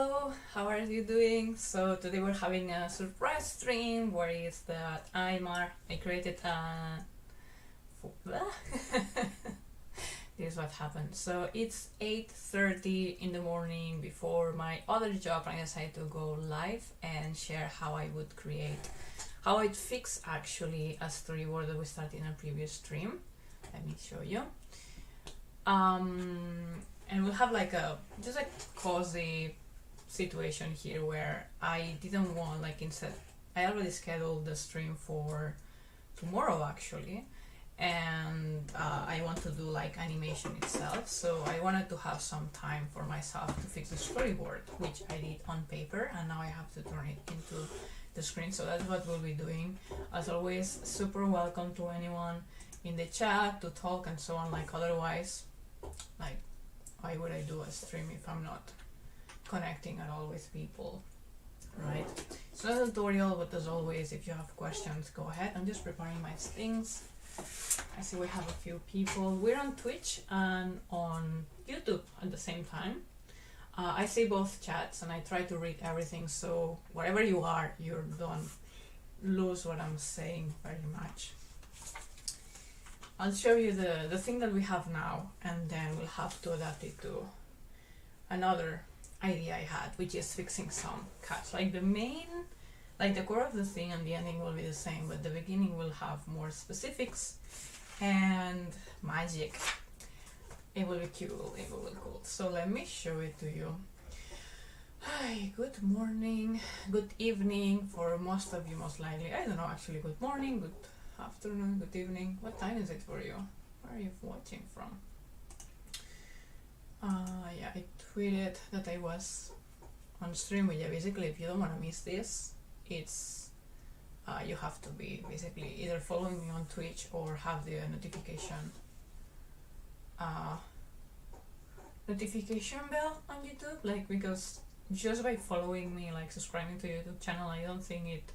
Hello, how are you doing? So today we're having a surprise stream where is that I created a this is what happened. So it's 8:30 in the morning before my other job, and I decided to go live and share how I'd fix actually a storyboard that we started in a previous stream. Let me show you. And we'll have like a cozy situation here where I didn't want, like, instead I already scheduled the stream for tomorrow actually, and I want to do like animation itself, so I wanted to have some time for myself to fix the storyboard, which I did on paper and now I have to turn it into the screen. So that's what we'll be doing. As always, super welcome to anyone in the chat to talk and so on. Like, otherwise, like, why would I do a stream if I'm not connecting at all with people, right? It's not a tutorial, but as always, if you have questions, go ahead. I'm just preparing my things. I see we have a few people. We're on Twitch and on YouTube at the same time. I see both chats and I try to read everything, so wherever you are, you don't lose what I'm saying very much. I'll show you the thing that we have now, and then we'll have to adapt it to another idea I had, which is fixing some cuts. Like the core of the thing and the ending will be the same, but the beginning will have more specifics and magic. It will be cool, it will be cool. So let me show it to you. Hi, good morning, good evening for most of you, most likely. I don't know, actually, good morning, good afternoon, good evening. What time is it for you? Where are you watching from? Yeah, I tweeted that I was on stream, but yeah, basically, if you don't want to miss this, it's you have to be basically either following me on Twitch or have the notification bell on YouTube, like, because just by following me, like subscribing to YouTube channel, I don't think it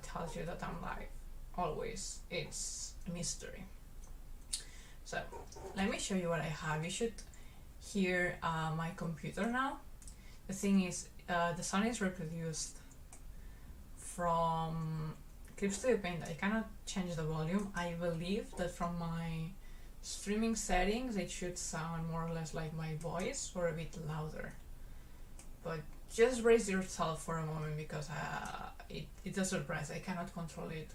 tells you that I'm live. Always, it's a mystery. So let me show you what I have. You should hear my computer now. The thing is, the sound is reproduced from Clip Studio Paint. I cannot change the volume. I believe that from my streaming settings it should sound more or less like my voice or a bit louder, but just brace yourself for a moment, because it's a surprise. I cannot control it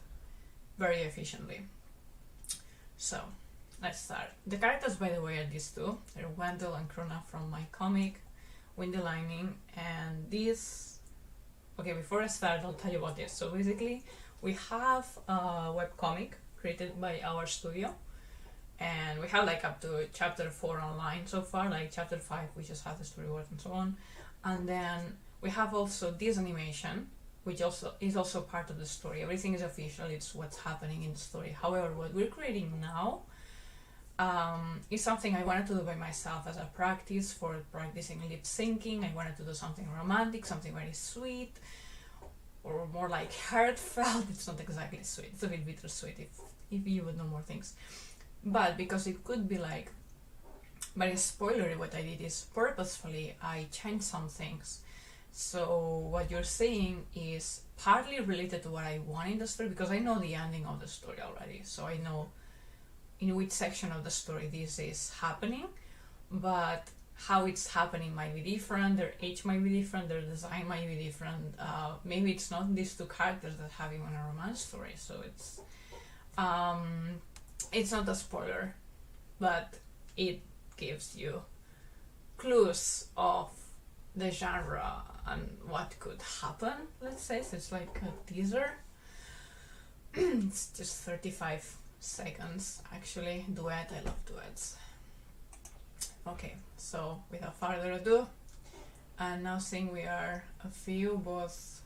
very efficiently. So let's start. The characters, by the way, are these two. They're Wendell and Krona from my comic Windy Lightning, and this, okay, before I start, I'll tell you about this. So basically, we have a webcomic created by our studio, and we have like up to chapter 4 online so far. Like chapter 5 we just have the storyboard and so on, and then we have also this animation, which also is part of the story. Everything is official, it's what's happening in the story. However, what we're creating now is something I wanted to do by myself as a practice for practicing lip syncing. I wanted to do something romantic, something very sweet, or more like heartfelt. It's not exactly sweet, it's a bit bittersweet if you would know more things. But because it could be like very spoilery, what I did is purposefully I changed some things. So what you're seeing is partly related to what I want in the story, because I know the ending of the story already, so I know in which section of the story this is happening, but how it's happening might be different, their age might be different, their design might be different. Maybe it's not these two characters that have even a romance story, so it's not a spoiler, but it gives you clues of the genre and what could happen, let's say. So it's like a teaser. It's just 35 seconds actually. Duet, I love duets. Okay, so without further ado, and now seeing we are a few both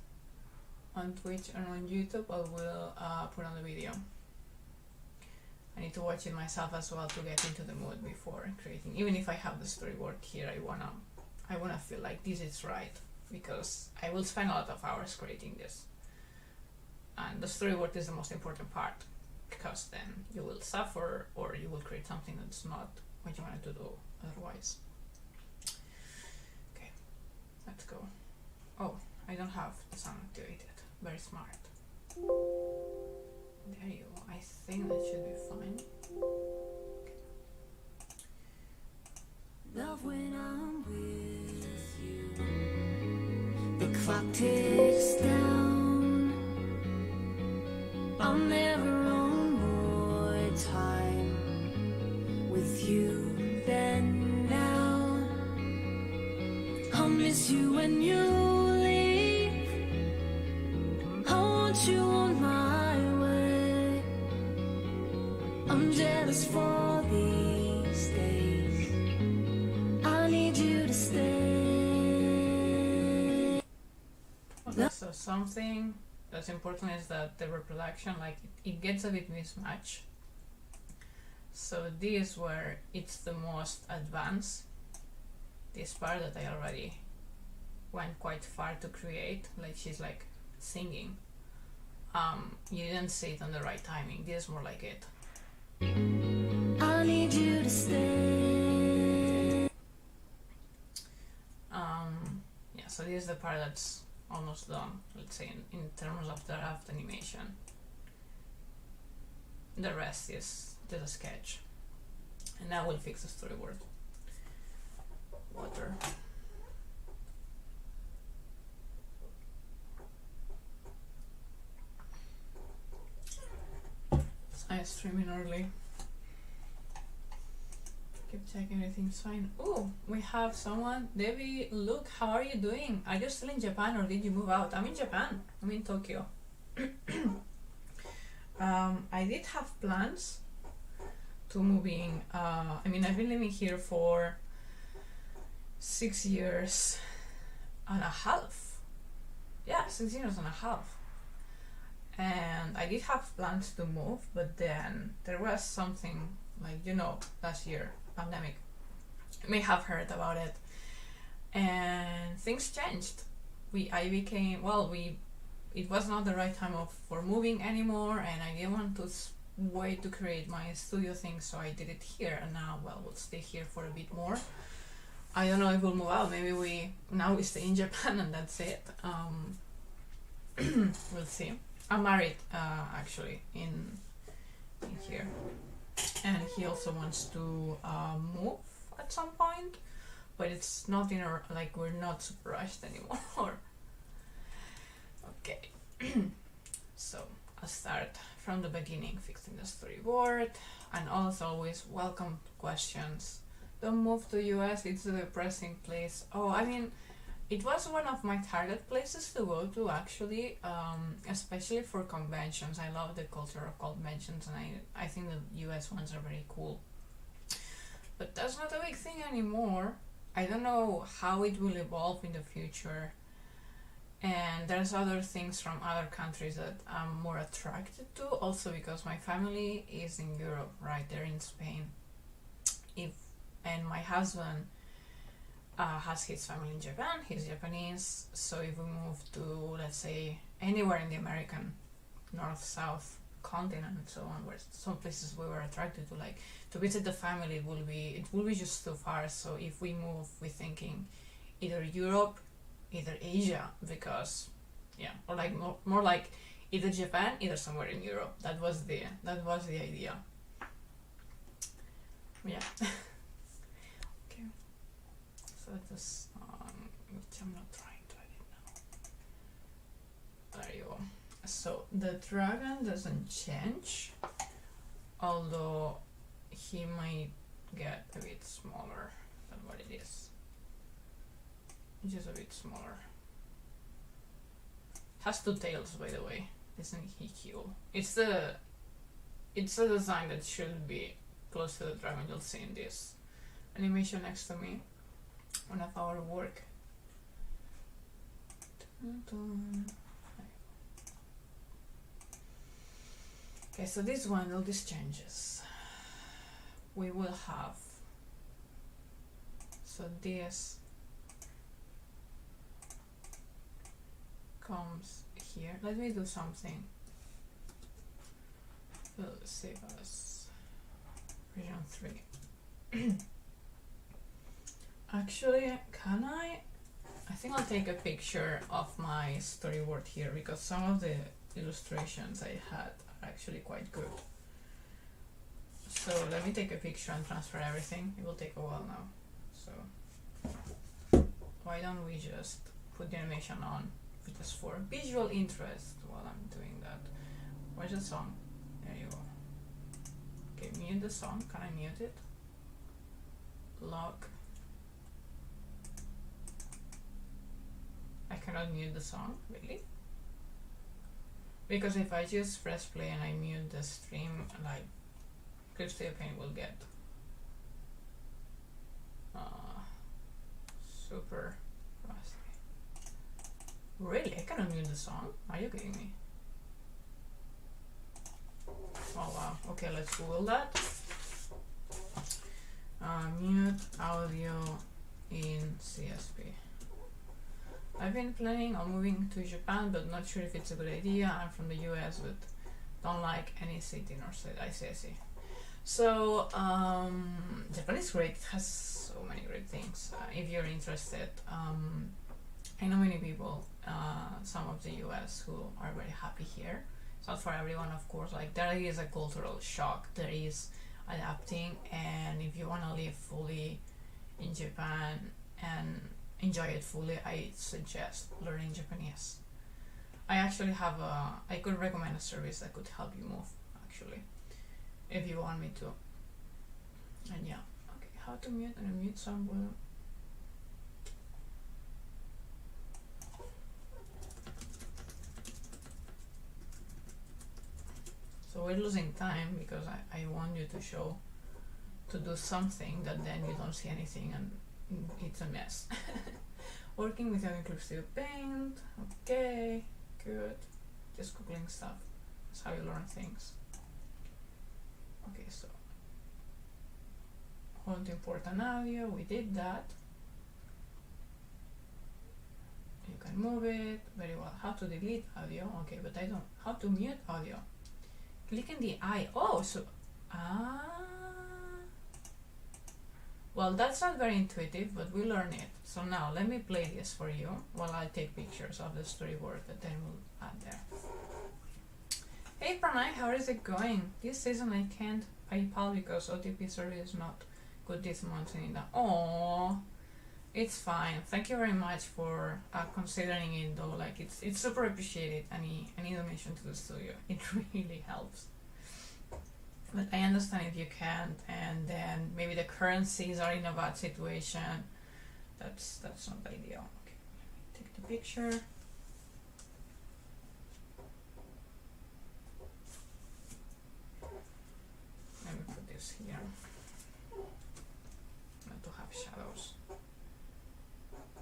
on Twitch and on YouTube, I will put on the video. I need to watch it myself as well to get into the mood before creating. Even if I have the storyboard here, I wanna feel like this is right, because I will spend a lot of hours creating this, and the storyboard is the most important part, because then you will suffer or you will create something that's not what you wanted to do otherwise. Okay, Let's go. Oh, I don't have the sound activated. Very smart. There you go. I think that should be fine. Love when I'm with you. The clock ticks down. I'll never own more time with you than now. I'll miss you when you leave. I want you on my way. I'm jealous for these days. I need you to stay. Okay, so something that's important is that the reproduction, like it gets a bit mismatched. So this is where it's the most advanced. This part that I already went quite far to create, like she's like singing. You didn't see it on the right timing. This is more like it. I need you to stay. Yeah, so this is the part that's almost done, let's say, in terms of the draft animation. The rest is just a sketch. And now we'll fix the storyboard. Water. I'm streaming early. Keep checking everything's fine. Oh, we have someone. Debbie, look, how are you doing? Are you still in Japan or did you move out? I'm in Japan. I'm in Tokyo. I did have plans to move in. I mean, I've been living here for 6 years and a half. Yeah, 6 years and a half. And I did have plans to move, but then there was something like, you know, last year, pandemic. You may have heard about it. And things changed. It was not the right time for moving anymore, and I didn't want to wait to create my studio thing, so I did it here. And now, well, we'll stay here for a bit more. I don't know if we'll move out. Maybe we stay in Japan and that's it. We'll see. I'm married, actually, in here, and he also wants to move at some point, but it's not in our, like, we're not super rushed anymore. Okay. So I'll start from the beginning, fixing the storyboard, and as always, welcome questions. Don't move to US, it's a depressing place. Oh, I mean, it was one of my target places to go to, actually, especially for conventions. I love the culture of conventions, and I think the US ones are very cool. But that's not a big thing anymore. I don't know how it will evolve in the future. And there's other things from other countries that I'm more attracted to, also because my family is in Europe, right? They're in Spain. And my husband has his family in Japan, he's Japanese, so if we move to, let's say, anywhere in the American north-south continent and so on, where some places we were attracted to, like, to visit the family, it will be just too far. So if we move, we're thinking either Europe, either Asia, because, yeah, or like more like either Japan, either somewhere in Europe. That was the idea. Yeah. So this which I'm not trying to edit now. There you go. So the dragon doesn't change, although he might get a bit smaller than what it is. Just a bit smaller. Has 2 tails, by the way. Isn't he cute? It's a design that should be close to the dragon. You'll see in this animation next to me. One of our work. Okay, so this one, all these changes. We will have, so this comes here. Let me do something. Will save us region 3. Actually, can I I think I'll take a picture of my storyboard here because some of the illustrations I had are actually quite good. So let me take a picture and transfer everything. It will take a while now. So why don't we just put the animation on just for visual interest while I'm doing that. Where's the song? There you go. Okay, mute the song. Can I mute it? Lock. I cannot mute the song, really? Because if I just press play and I mute the stream, like Exposito will get super rusty. Really? I cannot mute the song? Are you kidding me? Oh wow. Okay, let's Google that. Mute audio in CSP. I've been planning on moving to Japan, but not sure if it's a good idea. I'm from the US, but don't like any city nor state. I see. So, Japan is great. It has so many great things. If you're interested, I know many people, some of the US who are very happy here. It's not for everyone, of course. Like, there is a cultural shock. There is adapting, and if you want to live fully in Japan and enjoy it fully, I suggest learning Japanese. I actually have I could recommend a service that could help you move, actually, if you want me to. And yeah, okay, how to mute and unmute someone. So we're losing time because I want you to do something that then you don't see anything and it's a mess. Working with Exposito Paint, okay, good. Just googling stuff. That's how you learn things. Okay, so how to import an audio, we did that. You can move it very well. How to delete audio, okay, but I don't. How to mute audio? Click in the eye. Oh, so well, that's not very intuitive, but we learn it. So now let me play this for you while I take pictures of the storyboard that then we'll add there. Hey Pranay, how is it going? This season I can't PayPal because OTP service is not good this month in India. Oh, it's fine. Thank you very much for considering it though. Like it's super appreciated. Any donation to the studio, it really helps. But I understand if you can't, and then maybe the currencies are in a bad situation. That's not ideal. Okay, let me take the picture. Let me put this here. Not to have shadows.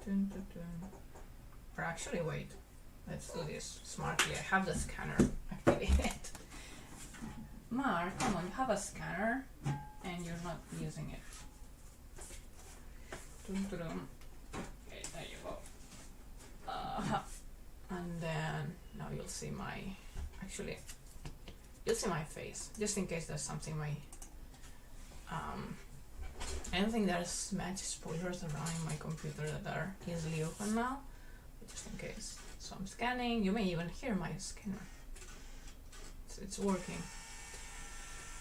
Dun, dun, dun. Or actually, wait. Let's do this smartly. I have the scanner activated. Mar, come on, you have a scanner and you're not using it. Dun, dun, dun. Okay, there you go. And then now you'll see you'll see my face, just in case there's something I don't think there's much spoilers around in my computer that are easily open now, but just in case. So I'm scanning. You may even hear my scanner. It's working.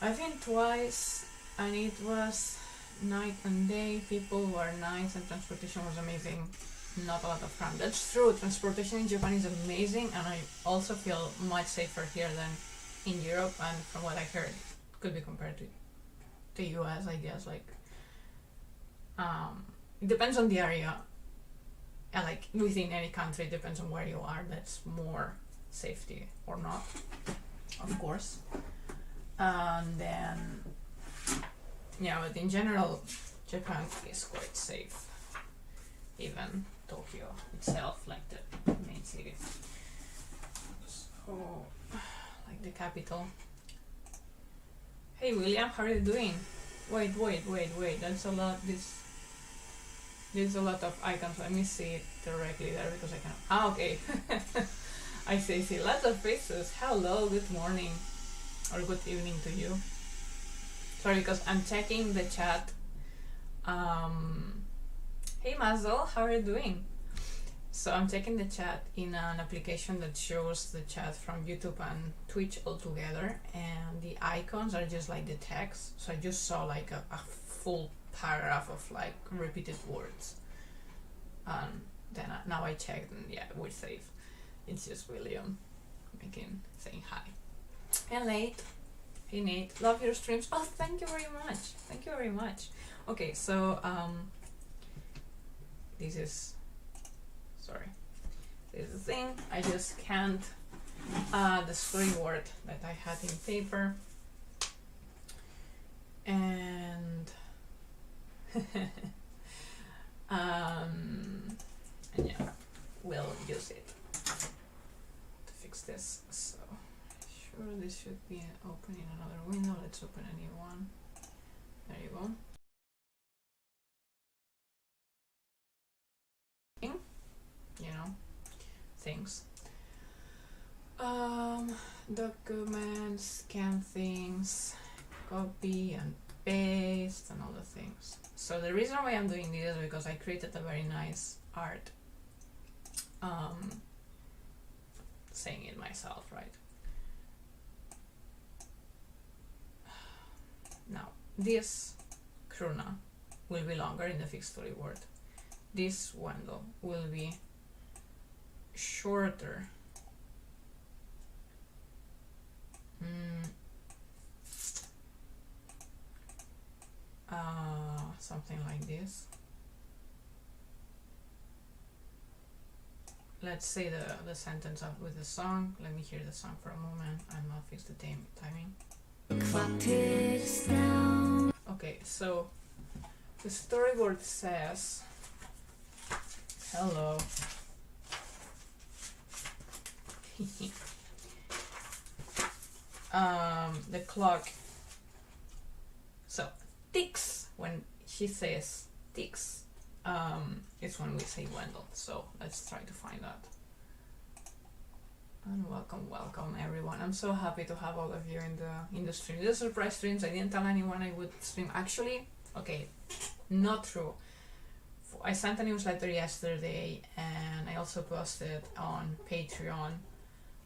I've been twice and it was night and day. People were nice and transportation was amazing. Not a lot of crime. That's true. Transportation in Japan is amazing, and I also feel much safer here than in Europe. And from what I heard, it could be compared to the US, I guess. Like, it depends on the area. And like within any country, it depends on where you are. That's more safety or not, of course. And then, yeah, but in general, Japan is quite safe. Even Tokyo itself, like the main city. So, like the capital. Hey William, how are you doing? Wait, that's a lot. There's a lot of icons. Let me see it directly there because I can. Okay. I see. Lots of faces. Hello, good morning. Or good evening to you. Sorry, because I'm checking the chat. Hey Mazel, how are you doing? So I'm taking the chat in an application that shows the chat from YouTube and Twitch all together, and the icons are just like the text. So I just saw like a full paragraph of like repeated words. Then now I checked and yeah, we're safe. It's just William saying hi. And late. Hey Nate, love your streams. Oh, thank you very much. Thank you very much. Okay, so this is the thing. I just scanned the storyboard that I had in paper, and and yeah, we'll use it to fix this. So sure, this should be open in another window. Let's open a new one. There you go. You know, things. Documents, scan things, copy and paste, and all the things. So the reason why I'm doing this is because I created a very nice art saying it myself, right? Now, this krona will be longer in the fixed storyboard. This window will be shorter. Something like this. Let's say the sentence up with the song. Let me hear the song for a moment and I'll fix the timing. Clock ticks down. Okay, so the storyboard says hello. The clock, so ticks when she says ticks, it's when we say Wendell. So let's try to find that. And welcome everyone. I'm so happy to have all of you in the stream. These are surprise streams. I didn't tell anyone I would stream. Actually, okay, not true. I sent a newsletter yesterday, and I also posted on Patreon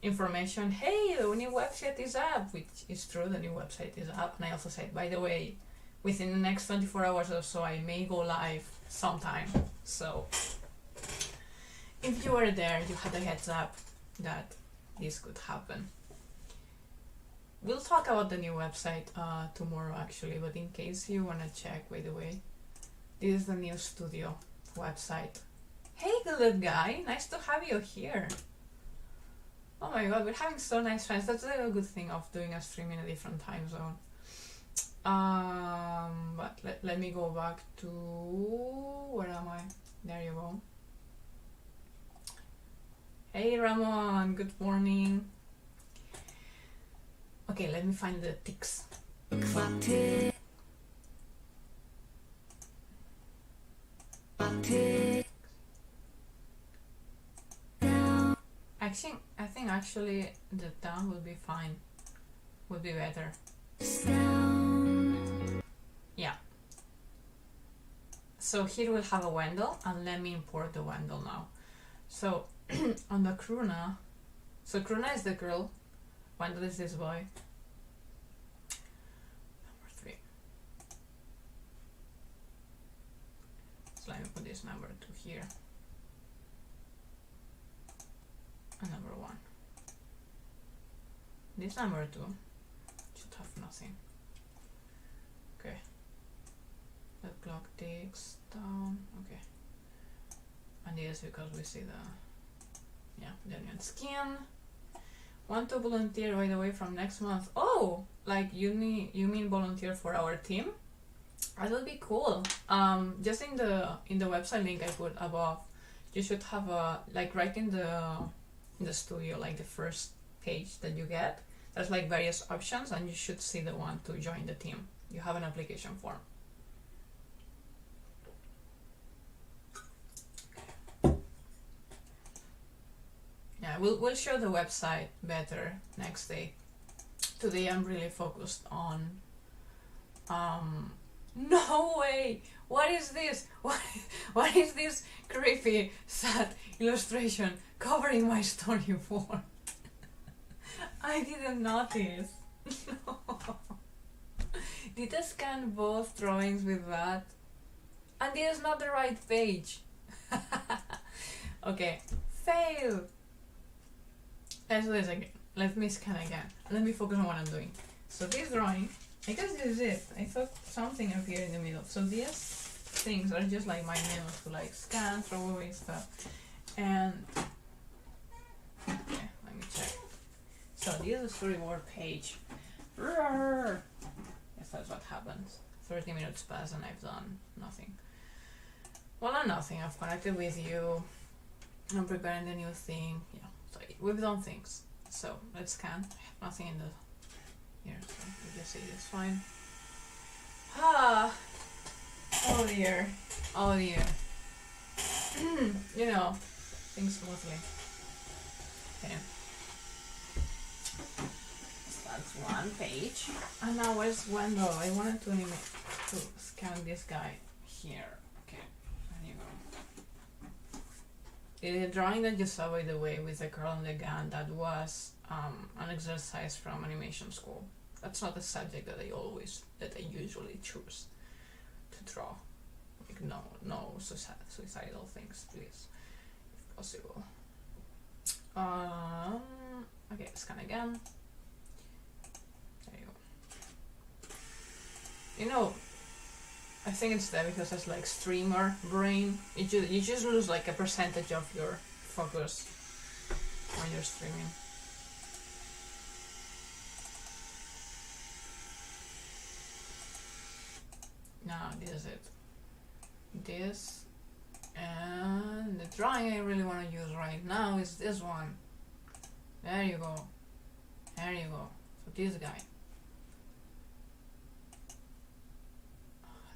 information. Hey, the new website is up, which is true. The new website is up, and I also said, by the way, within the next 24 hours or so, I may go live sometime. So if you were there, you had a heads up that this could happen. We'll talk about the new website tomorrow, actually, but in case you want to check, by the way, this is the new studio website. Hey, good guy, nice to have you here. Oh my god, we're having so nice friends. That's a good thing of doing a stream in a different time zone. But let me go back to... where am I? There you go. Hey Ramon, good morning. Okay, let me find the ticks. I think actually the down will be fine. Would be better. Yeah. So here we'll have a Wendell, and let me import the Wendell now. So on the krona, so krona is the girl, Wendell is this boy. Number 3. So let me put this number 2 here. And number 1. This number 2 should have nothing. Okay. The clock ticks down. Okay. And this because we see the onion skin. Want to volunteer, by the way, from next month? Oh, like you mean volunteer for our team? That would be cool. Just in the website link I put above, you should have a like right in the studio, like the first page that you get. There's like various options, and you should see the one to join the team. You have an application form. Yeah, we'll show the website better next day. Today I'm really focused on No way! What is this? What is this creepy, sad illustration covering my storyboard? I didn't notice. No. Did I scan both drawings with that? And this is not the right page. Okay, fail. Let's do this again. Let me scan again. Let me focus on what I'm doing. So this drawing, I guess this is it. I thought something appeared in the middle. So these things are just like my nails to like scan, throw away stuff. And okay, let me check. So this is a storyboard page. Yes, that's what happens. 30 minutes pass and I've done nothing. Well, not nothing. I've connected with you. I'm preparing the new thing. Yeah, so we've done things. So let's scan. I have nothing in the here, so you just see it's fine. Ah, oh dear, oh dear. You know, things smoothly. Okay. That's one page. And now where's Wendell? I wanted to scan this guy here. Okay, there you go. The drawing that you saw, by the way, with the girl and the gun, that was an exercise from animation school. That's not the subject that I usually choose to draw. Like no suicidal things, please, if possible. Okay, scan again. There you go. You know, I think it's there because it's like streamer brain. You just lose like a percentage of your focus when you're streaming. Now this is it. This, and the drawing I really want to use right now is this one. There you go. There you go. So this guy.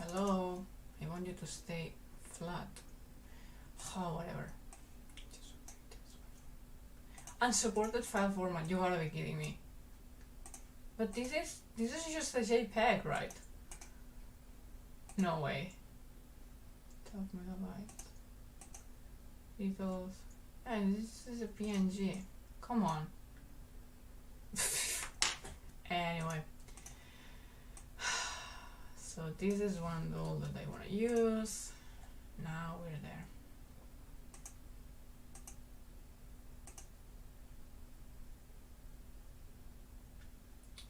Hello. I want you to stay flat. Oh, whatever. Unsupported file format. You gotta be kidding me. But this is just a JPEG, right? No way. 12 megabytes. Equals. And this is a PNG. Come on. Anyway. So this is one tool that I want to use. Now we're there.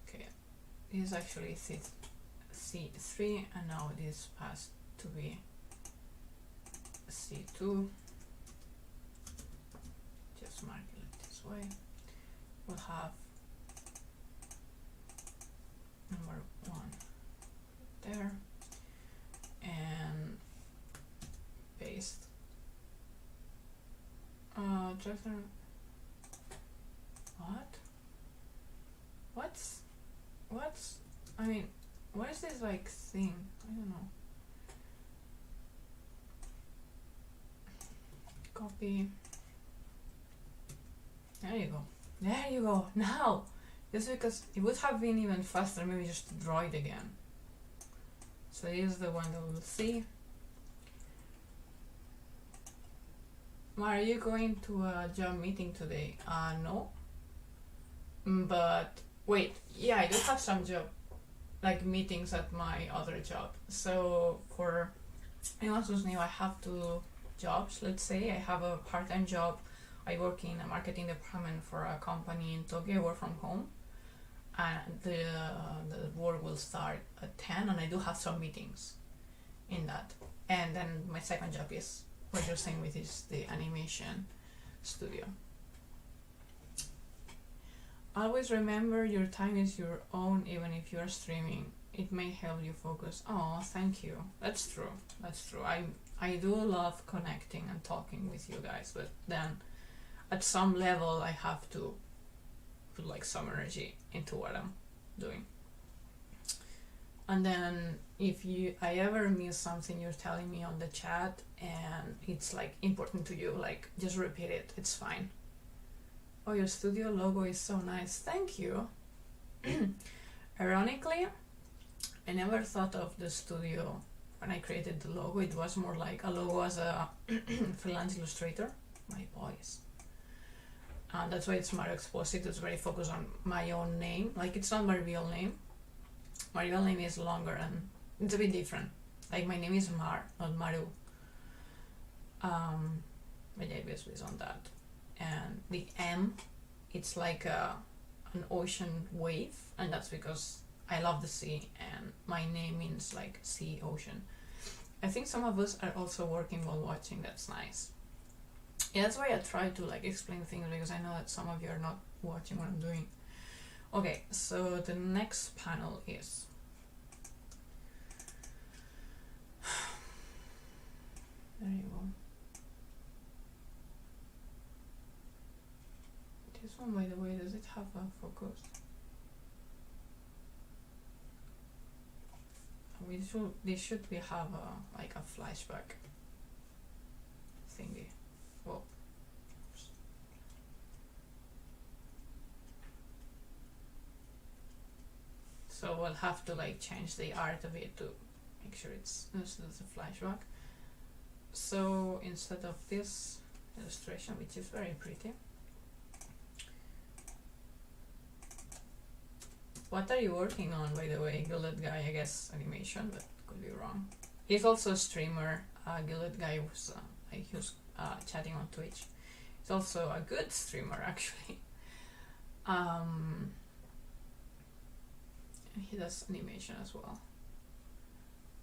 Okay. This is actually C3 and now this passed to be C2. Just mark it this way. We'll have number 1 there and paste. What's I mean, what is this like thing? I don't know. Copy. There you go. There you go. Now, just because it would have been even faster, maybe just to draw it again. So here's the one that we'll see. Are you going to a job meeting today? No. But wait, yeah, I do have some job like meetings at my other job. So for anyone who's new, I have 2 jobs. Let's say I have a part-time job. I work in a marketing department for a company in Tokyo. I work from home, and the work will start at 10, and I do have some meetings in that. And then my second job is what you're saying, with is the animation studio. Always remember your time is your own, even if you're streaming. It may help you focus. Oh, thank you. That's true. That's true. I do love connecting and talking with you guys, but then at some level I have to put like some energy into what I'm doing. And then if I ever miss something you're telling me on the chat and it's like important to you, like just repeat it. It's fine. Oh, your studio logo is so nice. Thank you. Ironically, I never thought of the studio when I created the logo. It was more like a logo as a freelance illustrator. My voice. That's why it's Mario Exposito. It's very focused on my own name. Like, it's not my real name. My real name is longer and it's a bit different. Like, my name is Mar, not Maru. But yeah, based on that. And the M, it's like an ocean wave, and that's because I love the sea and my name means like sea, ocean. I think some of us are also working while watching. That's nice. Yeah, that's why I try to like explain things, because I know that some of you are not watching what I'm doing. Okay, so the next panel is there you go. This one, by the way, does it have a focus? This should have a like a flashback thingy. Whoa. So we'll have to like change the art of it to make sure it's instead of a flashback. So instead of this illustration, which is very pretty, what are you working on, by the way? Gilded Guy, I guess animation, but could be wrong. He's also a streamer. Gilded Guy was he was chatting on Twitch. He's also a good streamer, actually. He does animation as well.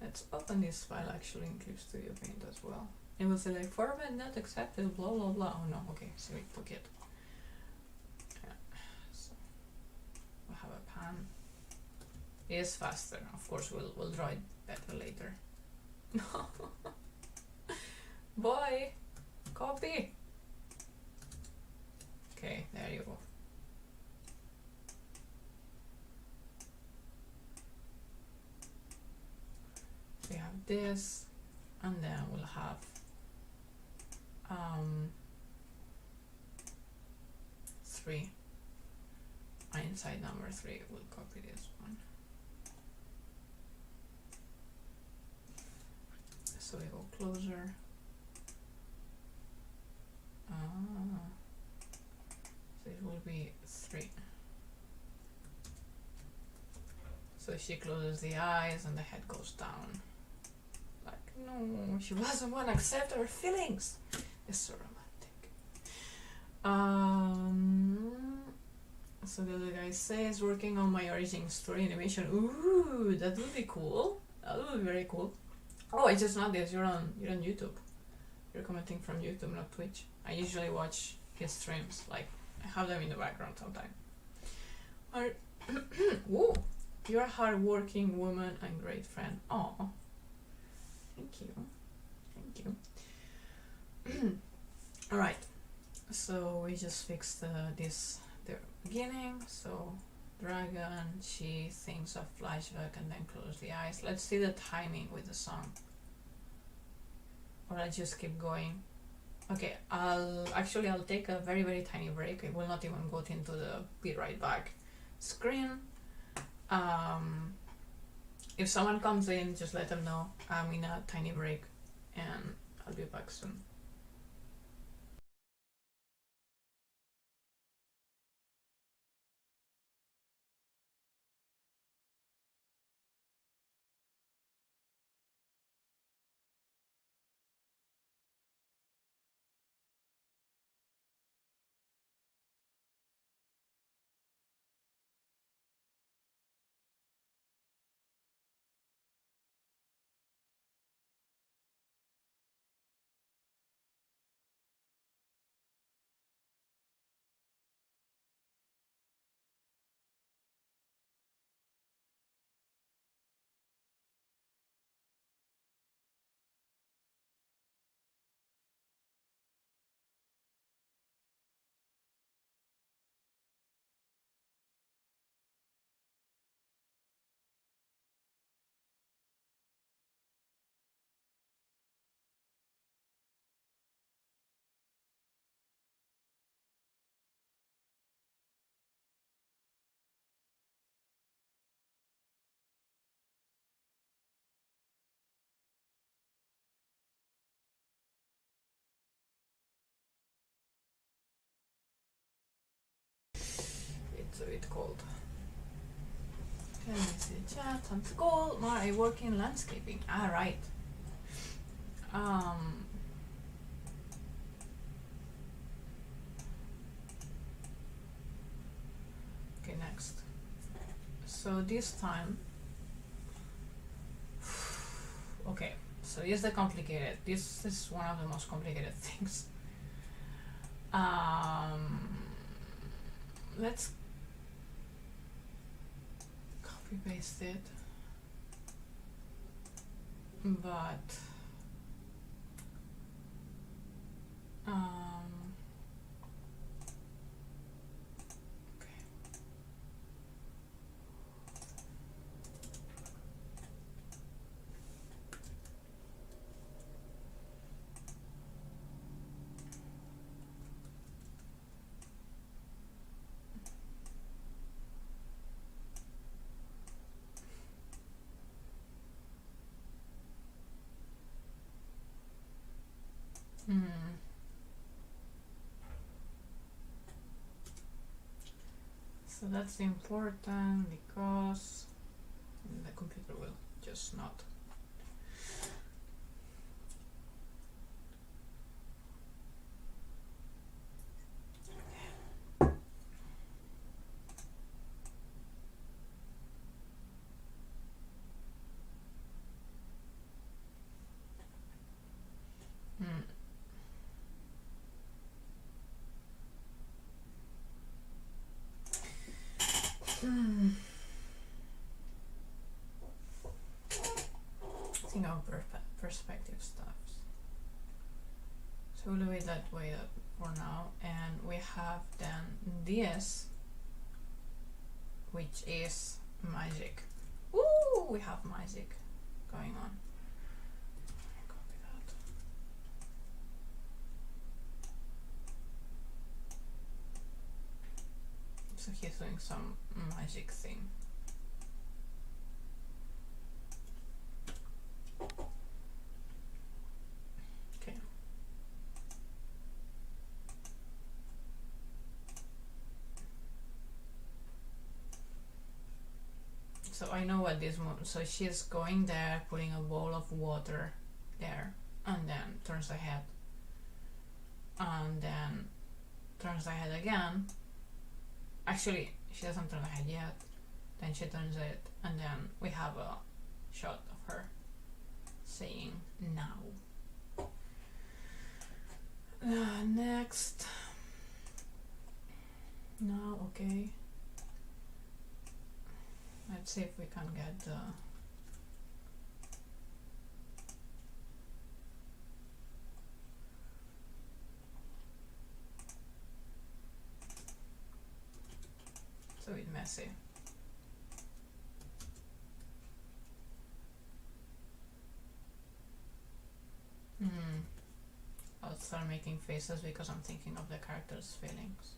Let's open this file actually in Clip Studio Paint as well. It will say like format not accepted, blah blah blah. Oh no, okay, so we took it. Yeah. So we'll have a pan. It is faster. Of course, we'll draw it better later. Boy, copy. Okay, there you go. We have this, and then we'll have 3. Inside number 3, we'll copy this one. So we go closer. So it will be 3. So she closes the eyes and the head goes down. Like, no, she doesn't want to accept her feelings. It's so romantic. So the other guy says, working on my origin story animation. Ooh, that would be cool. That would be very cool. Oh, I just noticed you're on YouTube. You're commenting from YouTube, not Twitch. I usually watch his streams. Like, I have them in the background sometimes. Whoa, you're a hard-working woman and great friend. Oh, thank you, thank you. All right, so we just fixed this the beginning. So dragon, she thinks of flashback and then close the eyes. Let's see the timing with the song. Or I just keep going. Okay, I'll take a very tiny break. I will not even go into the be right back screen. If someone comes in, just let them know I'm in a tiny break and I'll be back soon. cold. Okay, let me see the chat. Sounds cold. Mar, I work in landscaping. Ah, right. Okay, next. So this time, okay, so here's the complicated. This is one of the most complicated things. Let's copy paste it, but okay. So that's important because the computer will just not. Think of perspective stuff. So we'll leave it that way for now, and we have then this, which is magic. Woo! We have magic going on. Copy that. So he's doing some magic thing. Okay. So I know what this move. So she's going there, putting a bowl of water there, and then turns the head, and then turns the head again. Actually, she doesn't turn the head yet. Then she turns it, and then we have a shot of her saying now. Next. No, okay. Let's see if we can get the it's a bit messy. I'll start making faces because I'm thinking of the character's feelings.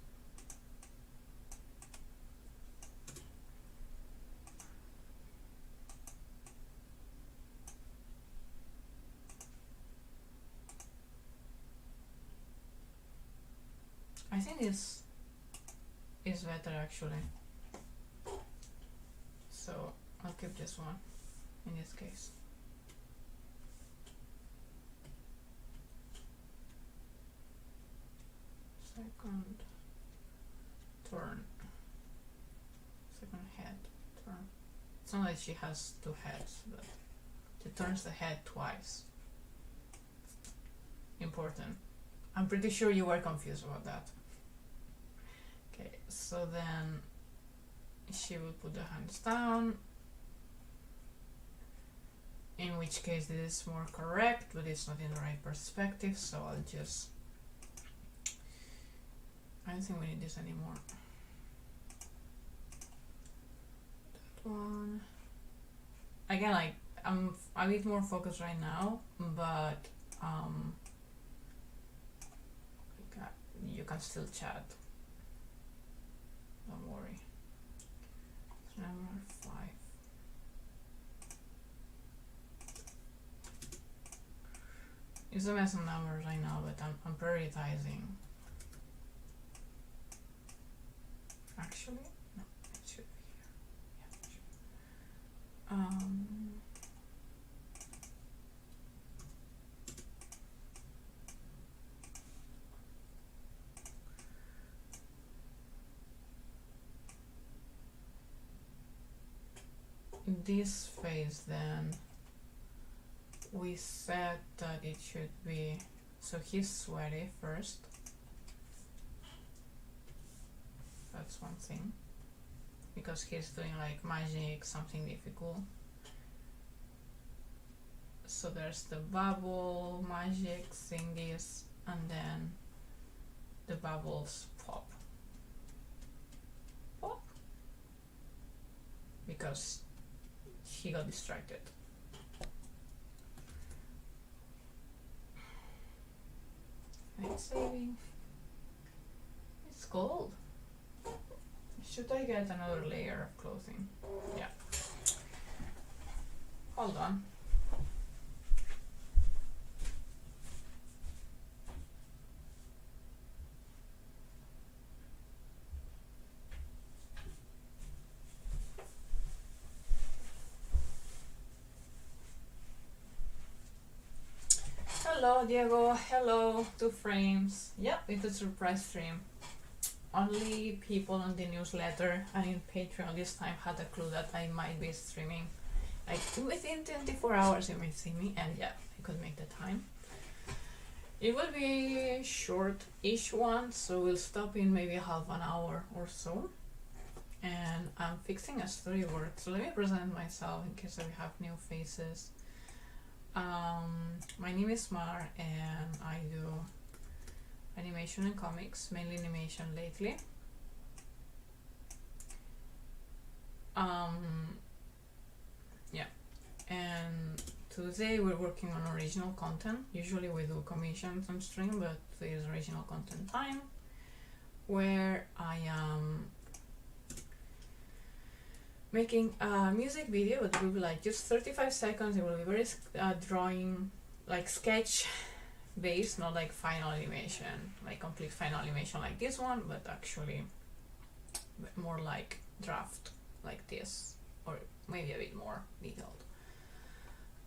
I think this is better actually. So I'll keep this one in this case. Second turn. Second head turn. It's not like she has two heads, but she turns the head twice. Important. I'm pretty sure you were confused about that. Okay, so then she will put the hands down, in which case this is more correct, but it's not in the right perspective, so I'll just, I don't think we need this anymore. That one. Again, like, I'm a bit more focused right now, but you can still chat. Don't worry. Number 5. It's a mess of numbers right now, but I'm prioritizing. Actually, no, this face then, we said that it should be, so he's sweaty first. That's one thing, because he's doing like magic, something difficult. So there's the bubble, magic thingies, and then the bubbles pop. Pop. Because he got distracted. It's saving. It's cold. Should I get another layer of clothing? Yeah. Hold on. Hello Diego, hello, 2 frames. Yep, it's a surprise stream. Only people on the newsletter and in Patreon this time had a clue that I might be streaming. Like within 24 hours you may see me, and yeah, I could make the time. It will be a short-ish one, so we'll stop in maybe half an hour or so. And I'm fixing a storyboard, so let me present myself in case we have new faces. My name is Mar and I do animation and comics, mainly animation lately. Yeah, and today we're working on original content. Usually we do commissions on stream, but today is original content time, where I am making a music video. It will be like just 35 seconds. It will be very drawing, like sketch based, not like final animation, like complete final animation like this one, but actually more like draft like this, or maybe a bit more detailed.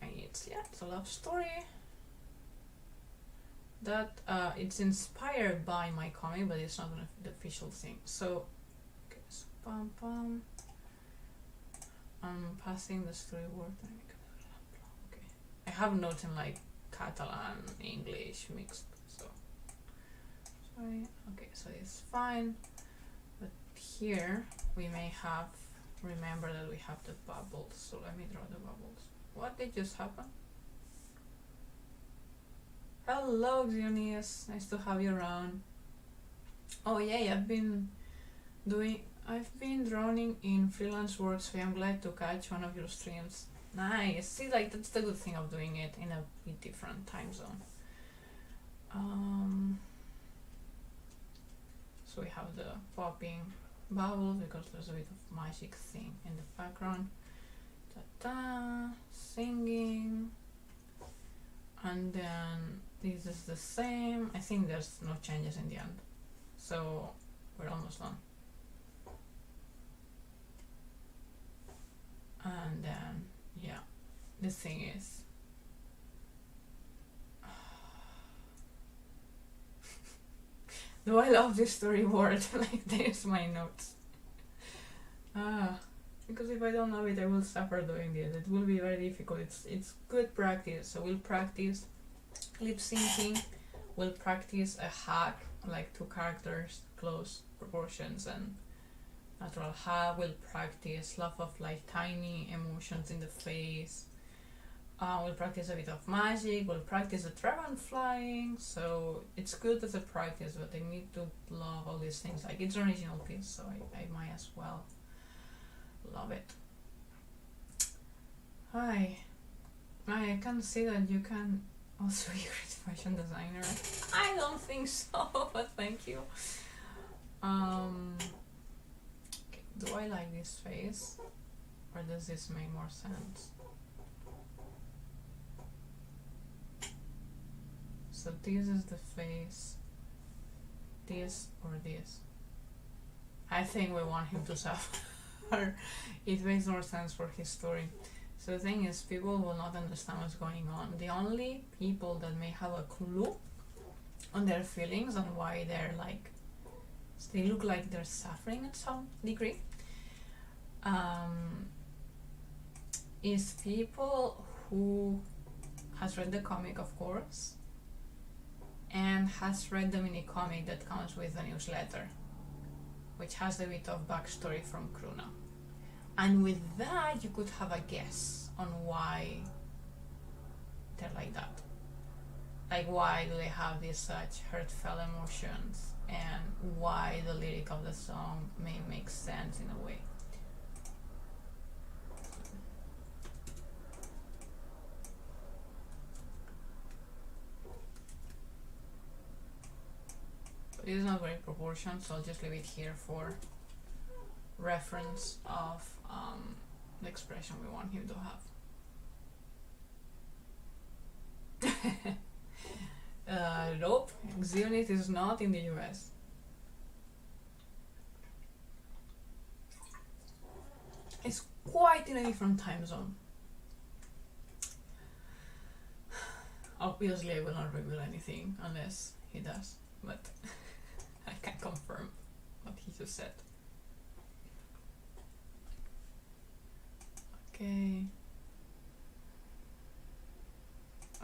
And it's, yeah, it's a love story that it's inspired by my comic, but it's not the official thing. So, okay, so pam pam. I'm passing the storyboard. Okay. I have notes in like Catalan, English mixed, so sorry. Okay, so it's fine. But here we may have, remember that we have the bubbles. So let me draw the bubbles. What did just happen? Hello, Dionysus. Nice to have you around. Oh yeah, I've been drawing in freelance work, so I'm glad to catch one of your streams. Nice. See, like that's the good thing of doing it in a bit different time zone. So we have the popping bubbles because there's a bit of magic thing in the background. Ta-da, singing, and then this is the same. I think there's no changes in the end, so we're almost done. And then, yeah, the thing is, do I love this storyboard? Like, there's my notes. Because if I don't love it, I will suffer doing it. It will be very difficult. It's good practice. So we'll practice lip syncing. We'll practice a hack, like 2 characters, close proportions, and natural hug. We'll practice love of like tiny emotions in the face. We'll practice a bit of magic. We'll practice the dragon flying. So it's good as a practice, but I need to love all these things. Like, it's an original piece, so I might as well love it. Hi. I can see that you can also be a great fashion designer. I don't think so, but thank you. Do I like this face, or does this make more sense? So this is the face, this or this. I think we want him to suffer. It makes more sense for his story. So the thing is, people will not understand what's going on. The only people that may have a clue on their feelings and why they're like, they look like they're suffering at some degree, is people who has read the comic, of course, and has read the mini comic that comes with the newsletter, which has a bit of backstory from Kruna. And with that, you could have a guess on why they're like that. Like, why do they have these such heartfelt emotions, and why the lyric of the song may make sense in a way. But it is not very proportioned, so I'll just leave it here for reference of the expression we want him to have. Nope, Xionit is not in the US. It's quite in a different time zone. Obviously, I will not reveal anything unless he does, but I can confirm what he just said. Okay.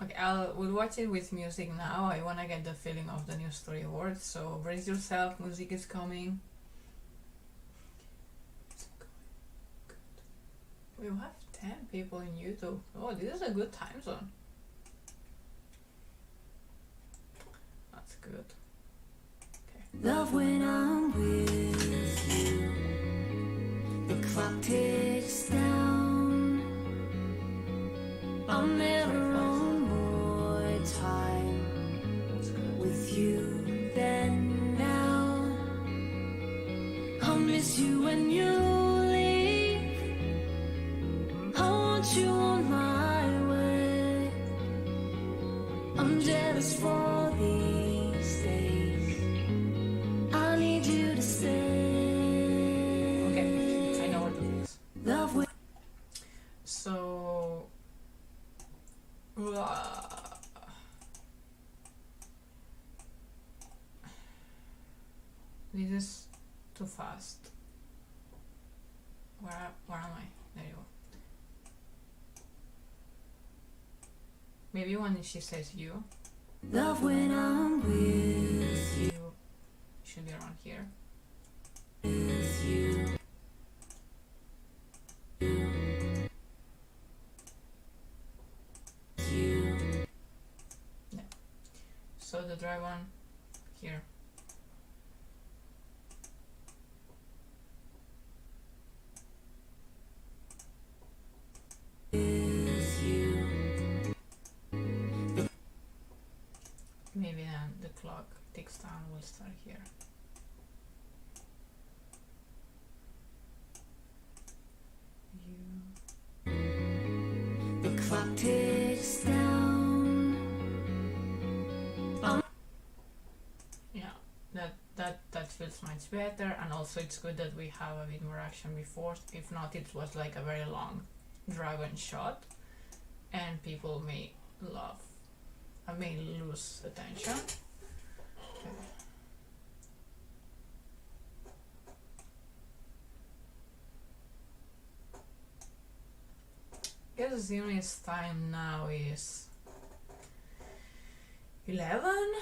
Okay, we'll watch it with music now. I wanna get the feeling of the new storyboard, so brace yourself, music is coming. We have 10 people in YouTube. Oh, this is a good time zone. That's good. Okay. Love when I'm with you. The clock ticks down. I'll never own more time That's good. with you than now. I'll miss you when you leave. I want you on my way. I'm jealous for these days. I need you to stay. Okay, I know what it is. Love with So, this is too fast. Where am I? There you go. Maybe when she says you love when I'm with you. should be around here. With you. So the dry one here. With you. Maybe then the clock ticks down, we'll start here. You. The clock ticks down. Yeah, that feels much better, and also it's good that we have a bit more action before. If not, it was like a very long dragon shot, and people may love, I may lose attention. Okay. I guess the only time now is 11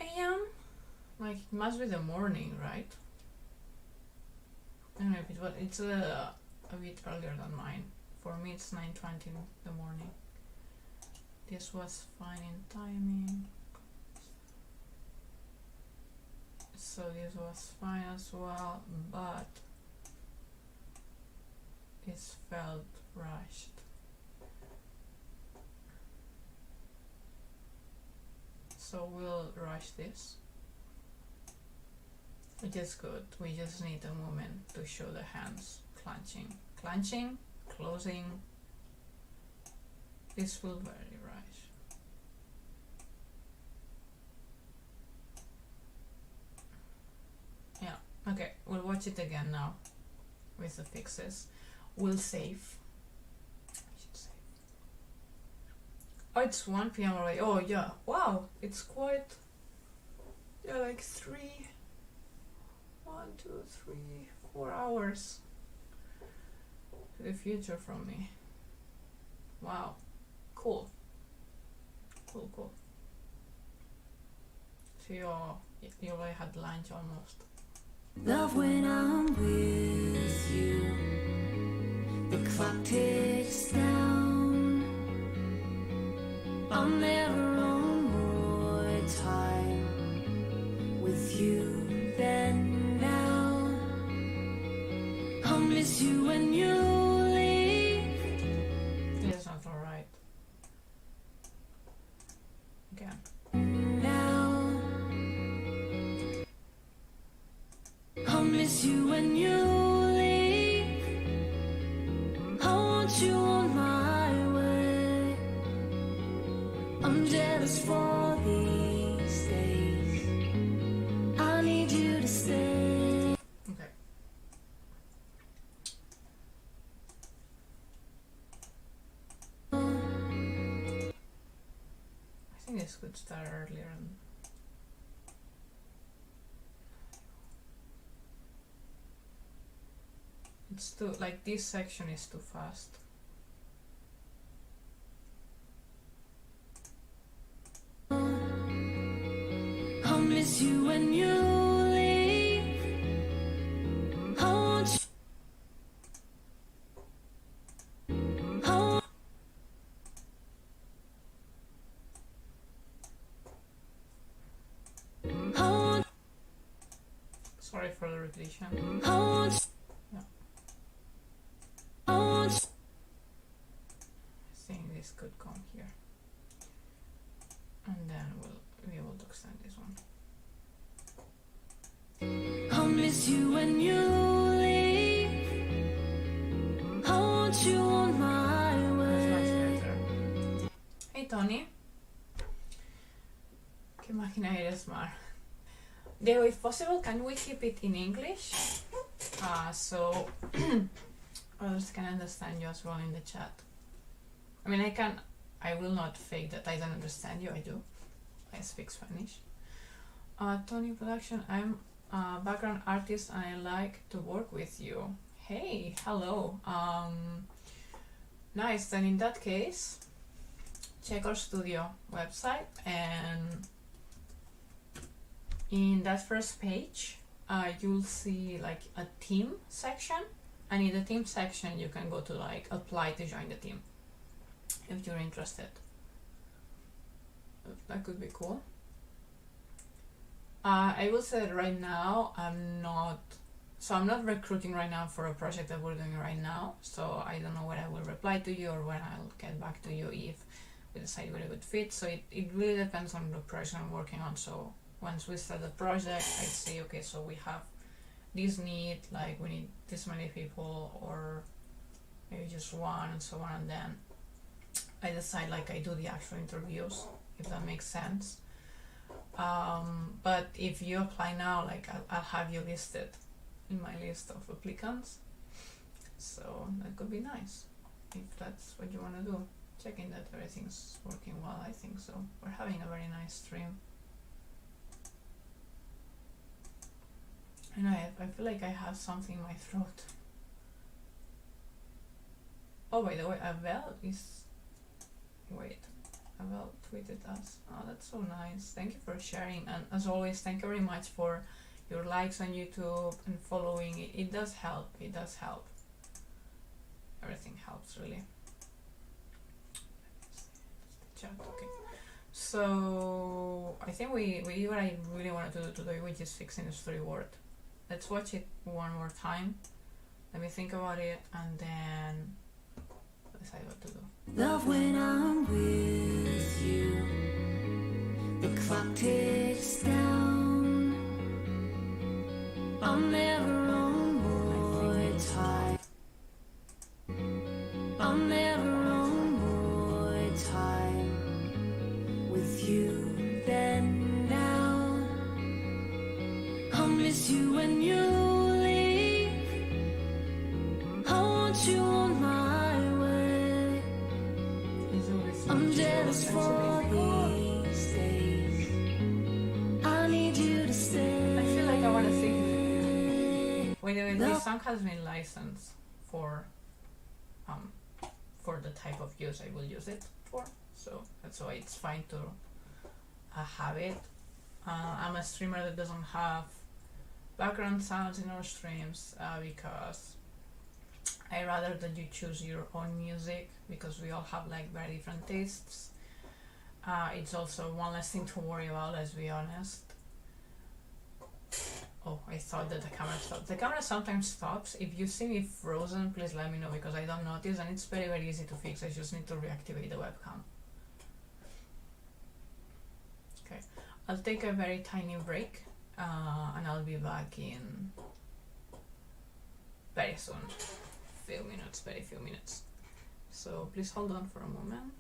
a.m. Like, it must be the morning, right? I don't know if it was, it's a bit earlier than mine. For me it's 9:20 in the morning. This was fine in timing. So this was fine as well, but this felt rushed. So we'll rush this. Which is good. We just need a moment to show the hands clenching. Clenching, closing. This will very rush. Yeah, okay, we'll watch it again now with the fixes. We'll save. I should save. Oh, it's 1 p.m. already. Oh yeah, wow, it's quite, yeah, like 1, 2, 3, 4 hours to the future from me. Cool. Cool. So you already had lunch almost. Love when I'm with you. The clock ticks down. I'm never on more time with you than now. I'll miss you when you leave. That's not alright. Again. Now I'll miss you when you leave. I want you on my way. I'm jealous for these days. I need you to stay. Okay. I think this could start earlier. It's too, like, this section is too fast. I'll miss you when you leave. I want you. Sorry for the repetition. I want you. Yeah. I want you. I think this could come here. And then we'll be able to extend this one. I'll miss you when you leave. I want you on my That's much way. better. Hey Tony. ¿Qué máquina eres, Mar? Diego, if possible, can we keep it in English? So others can understand you as well in the chat. I mean, I will not fake that I don't understand you, I do. I speak Spanish. Tony Production, I'm a background artist and I like to work with you. Hey, hello. Nice, then in that case, check our studio website, and in that first page, you'll see like a team section, and in the team section you can go to like apply to join the team if you're interested. That could be cool. I will say that right now I'm not recruiting right now for a project that we're doing right now, so I don't know when I will reply to you or when I'll get back to you if we decide we're a good fit. So it really depends on the project I'm working on. So once we start the project, I say, okay, so we have this need, like we need this many people, or maybe just one, and so on, and then I decide, like, I do the actual interviews, if that makes sense. But if you apply now, like I'll have you listed in my list of applicants, so that could be nice if that's what you want to do. Checking that everything's working well, I think so. We're having a very nice stream. And I feel like I have something in my throat. Oh, by the way, Abel tweeted us. Oh, that's so nice. Thank you for sharing, and as always, thank you very much for your likes on YouTube and following. It does help. Everything helps, really. Chat, okay. So I think we what I really wanted to do today, which is fixing the storyboard. Let's watch it one more time. Let me think about it, and then decide what to do. Love when I'm with you. The clock ticks down. I'm never on more time. I'm never on more time with you than now. I'll miss you when you leave. I want you on my way. I'm jealous for these days. I need you to stay. I feel like I want to sing. Wait, this song has been licensed for for the type of use I will use it for. So that's why it's fine to have it. I'm a streamer that doesn't have background sounds in our streams because I rather that you choose your own music, because we all have like very different tastes. It's also one less thing to worry about, let's be honest. Oh, I thought that the camera stopped. The camera sometimes stops. If you see me frozen, please let me know, because I don't notice, and it's very easy to fix. I just need to reactivate the webcam. Okay, I'll take a very tiny break and I'll be back in very soon. Very few minutes. So please hold on for a moment.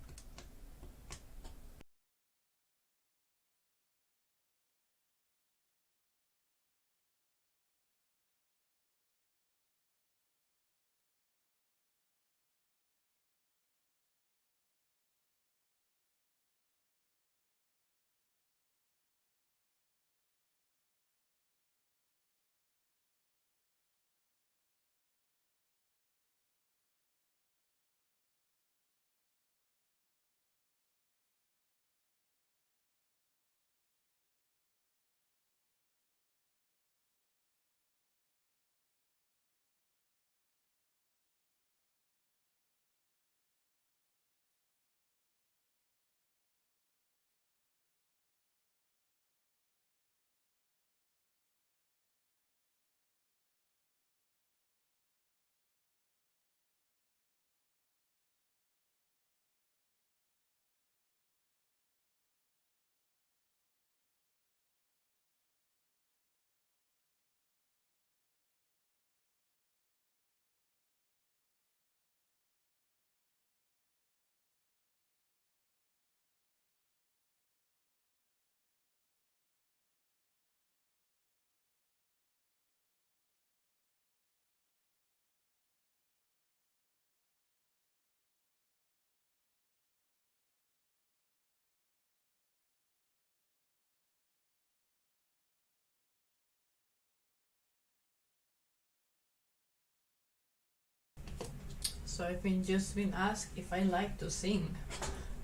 So I've just been asked if I like to sing.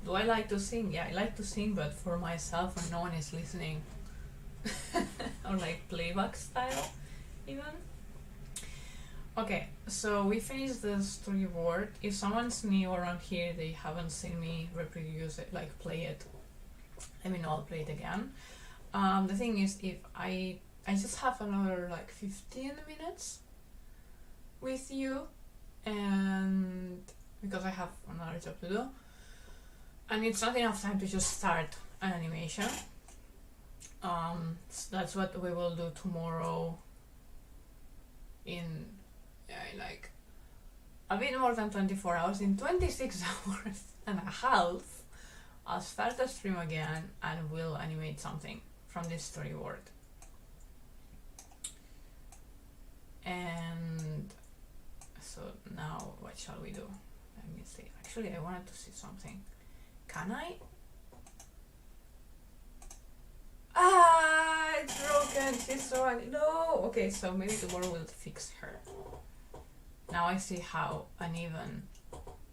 Do I like to sing? Yeah, I like to sing, but for myself when no one is listening. Or like playback style, even. Okay, so we finished the storyboard. If someone's new around here, they haven't seen me reproduce it, like play it, let me know, I'll play it again. The thing is, if I just have another like 15 minutes with you, and because I have another job to do, and it's not enough time to just start an animation. So that's what we will do tomorrow in like a bit more than 24 hours. In 26 hours and a half, I'll start the stream again and we'll animate something from this storyboard. And so now what shall we do? Let me see. Actually, I wanted to see something. Can I? Ah, it's broken. She's so ugly. No. Okay, so maybe tomorrow we'll fix her. Now I see how uneven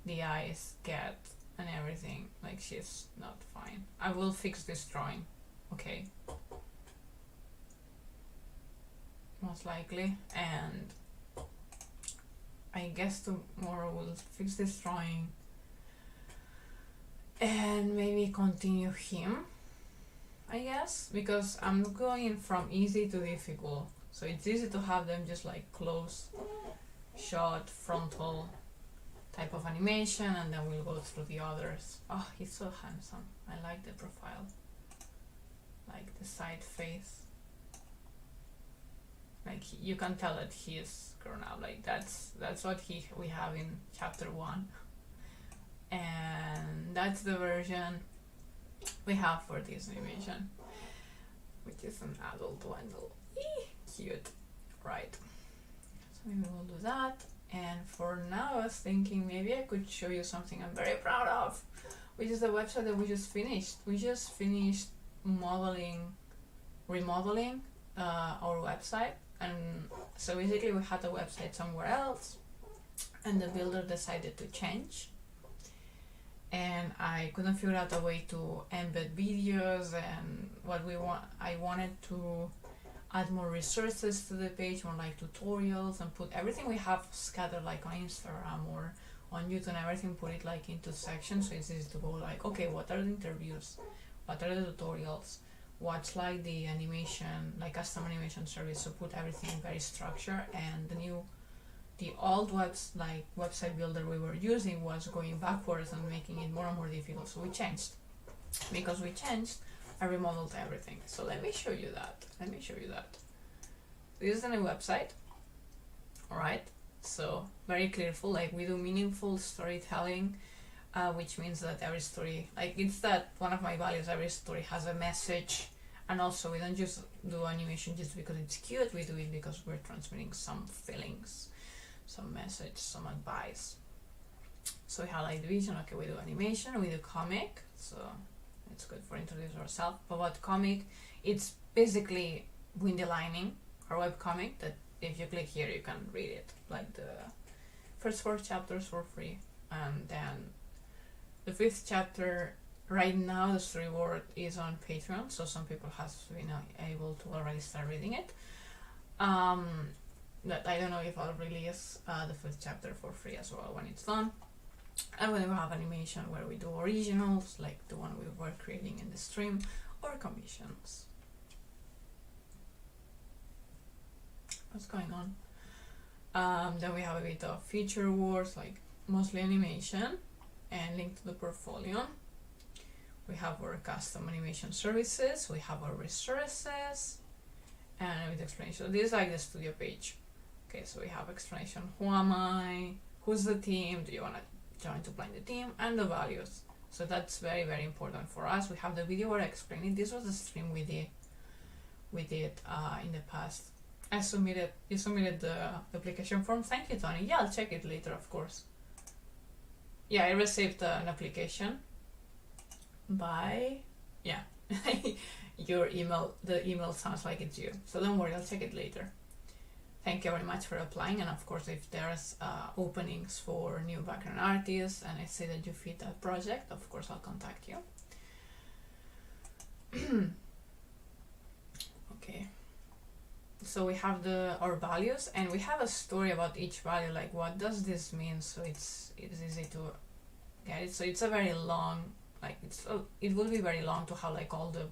the eyes get and everything. Like, she's not fine. I will fix this drawing. Okay. Most likely. And I guess tomorrow we'll fix this drawing and maybe continue him, I guess, because I'm going from easy to difficult. So it's easy to have them just like close shot, frontal type of animation, and then we'll go through the others. Oh, he's so handsome. I like the profile. Like the side face. Like you can tell that he is grown up. Like that's what we have in chapter 1. And that's the version we have for this animation, which is an adult one. Cute, right? So maybe we'll do that. And for now, I was thinking maybe I could show you something I'm very proud of, which is the website that we just finished. We just finished remodeling our website. And so basically we had a website somewhere else, and the builder decided to change then I couldn't figure out a way to embed videos and I wanted to add more resources to the page, more like tutorials, and put everything we have scattered like on Instagram or on YouTube and everything, put it like into sections so it's easy to go like, okay, what are the interviews, what are the tutorials, what's like the animation, like custom animation service. So put everything very structured, and the old website builder we were using was going backwards and making it more and more difficult. So we changed. Because we changed, I remodeled everything. So let me show you that. This is the new website. Alright, so very clearful, like we do meaningful storytelling, which means that every story, like it's that one of my values, every story has a message. And also we don't just do animation just because it's cute, we do it because we're transmitting some feelings, some message, some advice. So we have like the vision, okay, we do animation, we do comic, so it's good for introducing ourselves. But what comic, it's basically Windy Lining, our webcomic, that if you click here you can read it, like the first 4 chapters for free, and then the 5th chapter. Right now the storyboard is on Patreon, so some people have been able to already start reading it. But I don't know if I'll release the 5th chapter for free as well when it's done. And then we have animation where we do originals, like the one we were creating in the stream, or commissions. What's going on? Then we have a bit of feature words, like mostly animation, and link to the portfolio. We have our custom animation services, we have our resources, and with explanation. So this is like the studio page. Okay, so we have explanation, who am I, who's the team, do you want to join to plan the team, and the values. So that's very, very important for us. We have the video where I explain it. This was the stream we did in the past. You submitted the application form. Thank you, Tony. Yeah, I'll check it later, of course. Yeah, I received an application by, yeah, your email. The email sounds like it's you, so don't worry, I'll check it later. Thank you very much for applying, and of course if there's openings for new background artists and I say that you fit that project, of course I'll contact you. Okay, so we have our values, and we have a story about each value, like what does this mean, so it's easy to get it. So it's a very long, like it will be very long to have like all the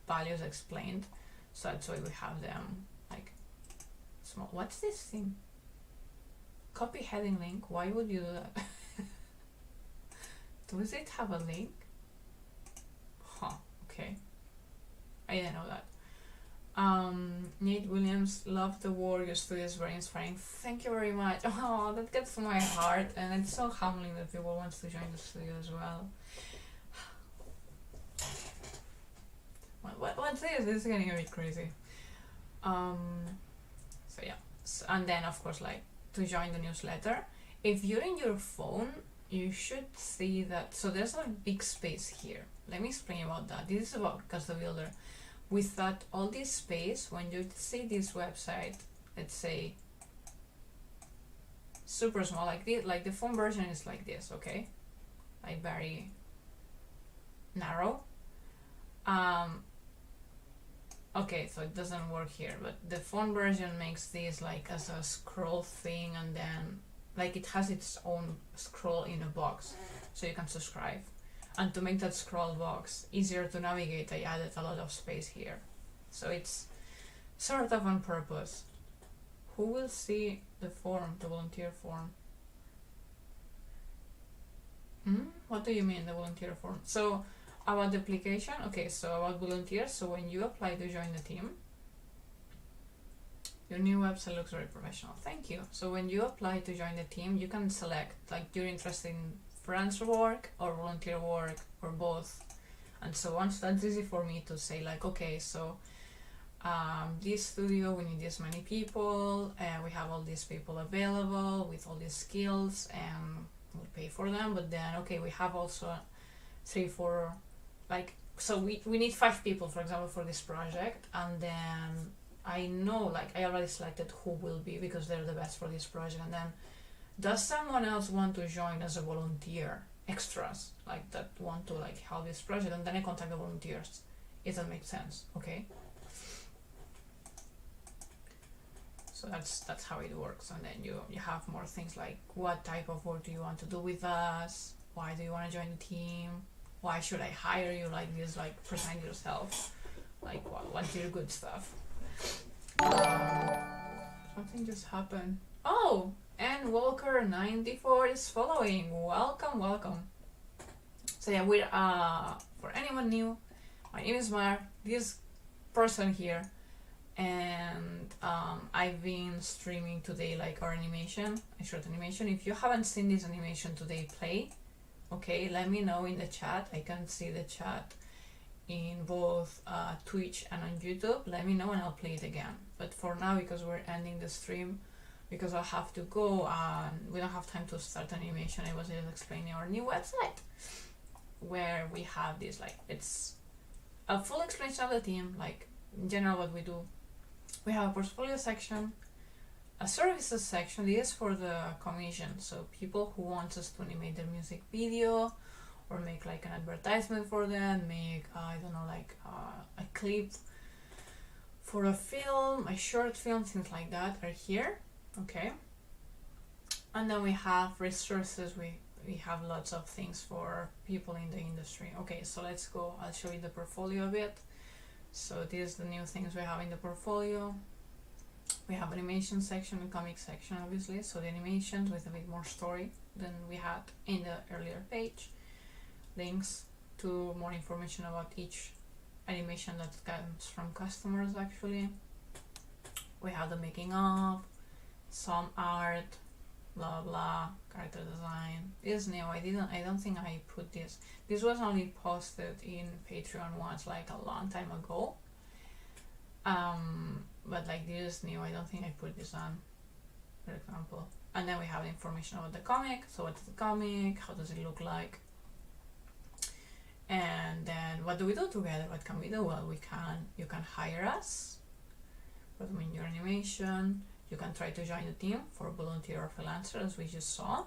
values explained, so that's why we have them like small. What's this thing? Copy heading link. Why would you do that? Does it have a link? Huh, okay, I didn't know that. Nate Williams, love the work, your studio is very inspiring. Thank you very much. Oh, that gets to my heart, and it's so humbling that people want to join the studio as well. What's this? This is getting a bit crazy. So yeah, and then of course, like to join the newsletter, if you're in your phone, you should see that. So there's a big space here. Let me explain about that. This is about Custom Builder. We thought all this space, when you see this website, let's say super small like this, like the phone version is like this, okay, like very narrow. Okay, so it doesn't work here, but the phone version makes this like as a scroll thing, and then like it has its own scroll in a box, so you can subscribe. And to make that scroll box easier to navigate, I added a lot of space here. So it's sort of on purpose. Who will see the form, the volunteer form? What do you mean, the volunteer form? So about the application, okay, so about volunteers, so when you apply to join the team, your new website looks very professional. Thank you. So when you apply to join the team, you can select like you're interested in freelance work or volunteer work or both, and so on. So that's easy for me to say like, okay, so this studio, we need this many people, and we have all these people available with all these skills, and we'll pay for them. But then, okay, we have also 3, 4, like, so we need 5 people, for example, for this project, and then I know, like, I already selected who will be because they're the best for this project, and then does someone else want to join as a volunteer? extras like that want to like help this project, and then I contact the volunteers, if that makes sense. Okay, so that's how it works. And then you have more things like, what type of work do you want to do with us, why do you want to join the team, why should I hire you, like this, like present yourself, like what's your good stuff. Something just happened. Oh, and Walker94 is following. Welcome. So yeah, we're for anyone new, my name is Mar, this person here, and I've been streaming today like our animation, a short animation. If you haven't seen this animation today play, okay, let me know in the chat. I can see the chat in both Twitch and on YouTube. Let me know and I'll play it again. But for now, because we're ending the stream, because I'll have to go and we don't have time to start animation, I was just explaining our new website where we have this, like, it's a full explanation of the team, like in general what we do. We have a portfolio section, a services section. This is for the commission, so people who want us to animate their music video or make like an advertisement for them, make I don't know, like a clip for a film, a short film, things like that are here. Okay, and then we have resources. We have lots of things for people in the industry. Okay, so let's go. I'll show you the portfolio a bit. So these are the new things we have in the portfolio. We have animation section and comic section, obviously, so the animations with a bit more story than we had in the earlier page. Links to more information about each animation that comes from customers, actually. We have the making of, some art, blah blah, character design. This is new. I don't think I put this. This was only posted in Patreon once, like a long time ago. But like this is new. I don't think I put this on, for example. And then we have information about the comic. So what's the comic? How does it look like? And then what do we do together? What can we do? Well, you can hire us for doing your animation. You can try to join the team for volunteer or freelancer, as we just saw.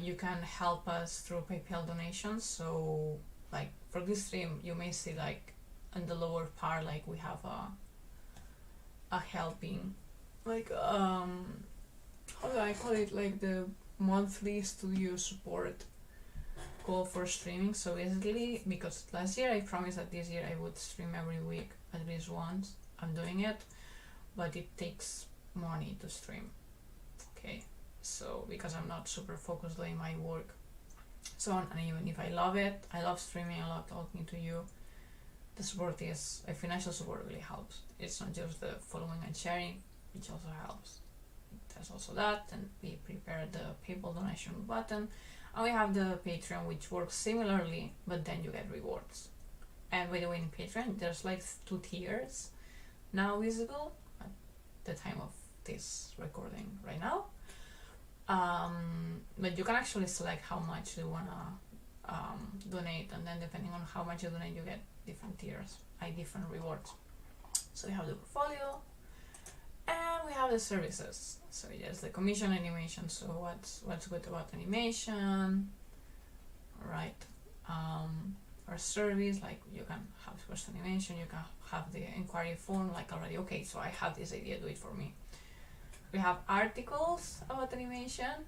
You can help us through PayPal donations. So like for this stream, you may see like in the lower part, like we have a helping, like how do I call it, like the monthly studio support goal for streaming. So basically, because last year I promised that this year I would stream every week at least once. I'm doing it, but it takes money to stream. Okay, so because I'm not super focused doing my work, so on, and even if I love it, I love streaming, I love talking to you, the support is a financial support really helps. It's not just the following and sharing, which also helps. There's also that, and we prepare the PayPal donation button, and we have the Patreon, which works similarly, but then you get rewards. And by the way, in Patreon there's like 2 tiers now visible at the time of this recording right now. But you can actually select how much you wanna donate, and then depending on how much you donate, you get different tiers, like different rewards. So we have the portfolio, and we have the services. So yes, the commission animation. So what's good about animation, right? Our service, like you can have first animation, you can have the inquiry form, like already, okay, so I have this idea, do it for me. We have articles about animation,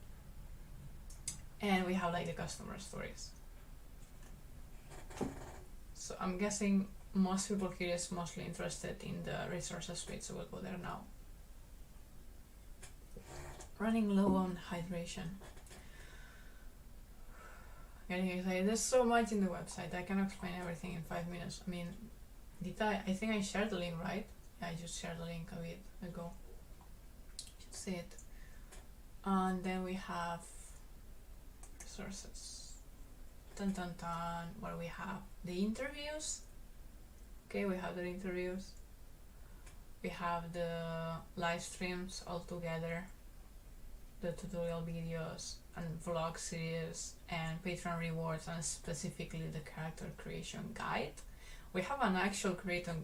and we have like the customer stories. So I'm guessing most people here is mostly interested in the resources page, so we'll go there now. Running low on hydration. There's so much in the website. I cannot explain everything in 5 minutes. I mean, I think I shared the link, right? Yeah, I just shared the link a bit ago. You see it. And then we have resources. Dun dun dun. Where we have the interviews. Okay, we have the interviews. We have the live streams all together. The tutorial videos and vlog series and Patreon rewards, and specifically the character creation guide. We have an actual character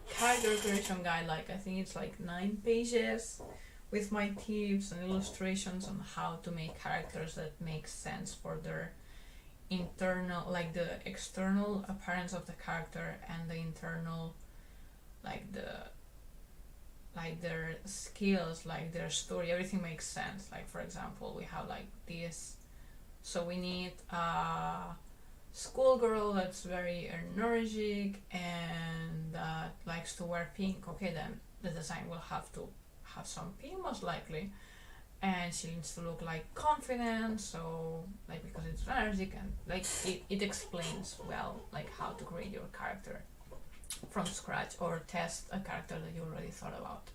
creation guide, like I think it's like 9 pages with my tips and illustrations on how to make characters that make sense for their internal, like the external appearance of the character and the internal, like their skills, like their story, everything makes sense. Like for example, we have like this, so we need a schoolgirl that's very energetic and that likes to wear pink. Okay, then the design will have to have some pink most likely, and she needs to look like confident, so like because it's energetic, and like it explains well like how to create your character from scratch or test a character that you already thought about.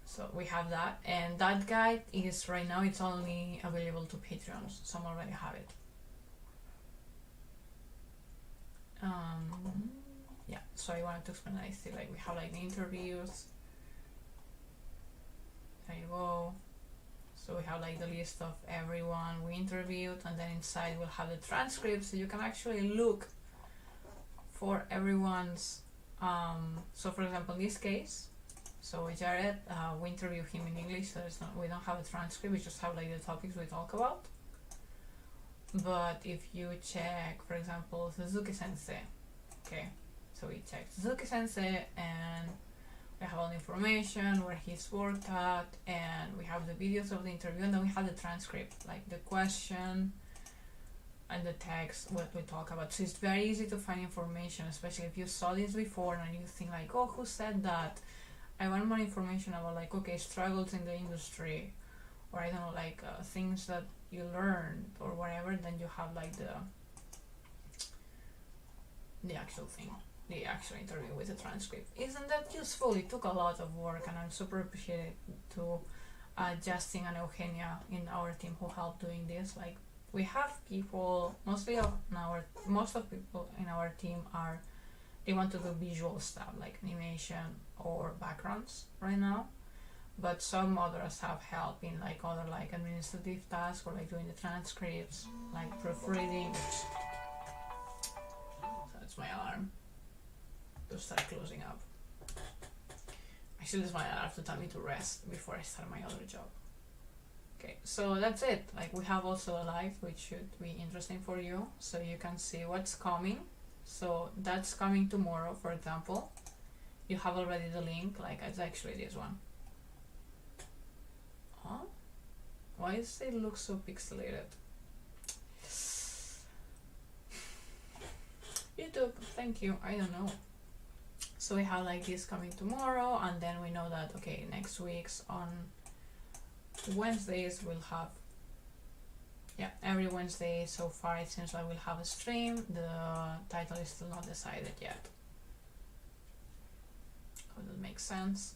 So we have that, and that guide is right now it's only available to Patreons. Some already have it. Yeah, so I wanted to explain that. I see like we have like the interviews. There you go. So we have like the list of everyone we interviewed, and then inside we'll have the transcript, so you can actually look for everyone's so for example in this case, so Jared, we interview him in English, so we don't have a transcript, we just have like the topics we talk about. But if you check, for example, Suzuki Sensei, okay, so we check Suzuki Sensei and we have all the information where he's worked at, and we have the videos of the interview, and then we have the transcript, like the question and the text, what we talk about. So it's very easy to find information, especially if you saw this before and you think like, oh, who said that? I want more information about like, okay, struggles in the industry, or I don't know, like things that you learned or whatever. Then you have like the actual thing, the actual interview with the transcript. Isn't that useful? It took a lot of work, and I'm super appreciative to Justin and Eugenia in our team who helped doing this. Like we have people, most of people in our team they want to do visual stuff like animation or backgrounds right now, but some others have help in like other like administrative tasks or like doing the transcripts, like proofreading. That's my alarm to start closing up. Actually, this is my alarm to tell me to rest before I start my other job. Okay, so that's it. Like we have also a live, which should be interesting for you, so you can see what's coming. So that's coming tomorrow, for example. You have already the link, like it's actually this one. Huh? Why does it look so pixelated? YouTube, thank you, I don't know. So we have like this coming tomorrow, and then we know that, okay, next week's on Wednesdays we'll have, yeah, every Wednesday so far it seems like we'll have a stream. The title is still not decided yet. Oh, that makes sense.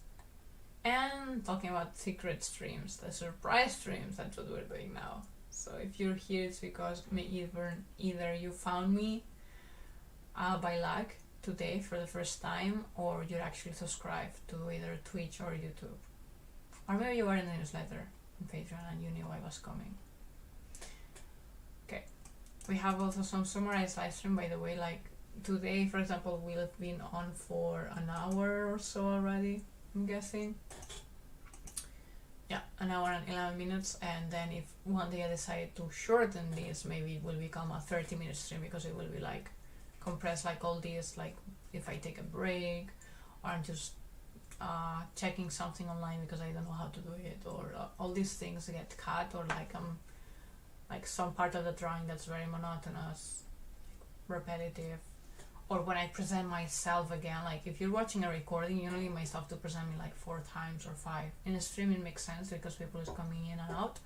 And talking about secret streams, the surprise streams, that's what we're doing now. So if you're here, it's because either you found me by luck today for the first time, or you're actually subscribed to either Twitch or YouTube. Or maybe you were in the newsletter on Patreon and you knew I was coming. Okay, we have also some summarized live stream, by the way. Like today, for example, we'll have been on for an hour or so already, I'm guessing. Yeah, an hour and 11 minutes, and then if one day I decide to shorten this, maybe it will become a 30-minute stream, because it will be like compressed like all this, like if I take a break or I'm just checking something online because I don't know how to do it, or all these things get cut, or like some part of the drawing that's very monotonous, repetitive, or when I present myself again. Like if you're watching a recording, you only myself to present me like 4 times or 5. In a stream it makes sense because people is coming in and out,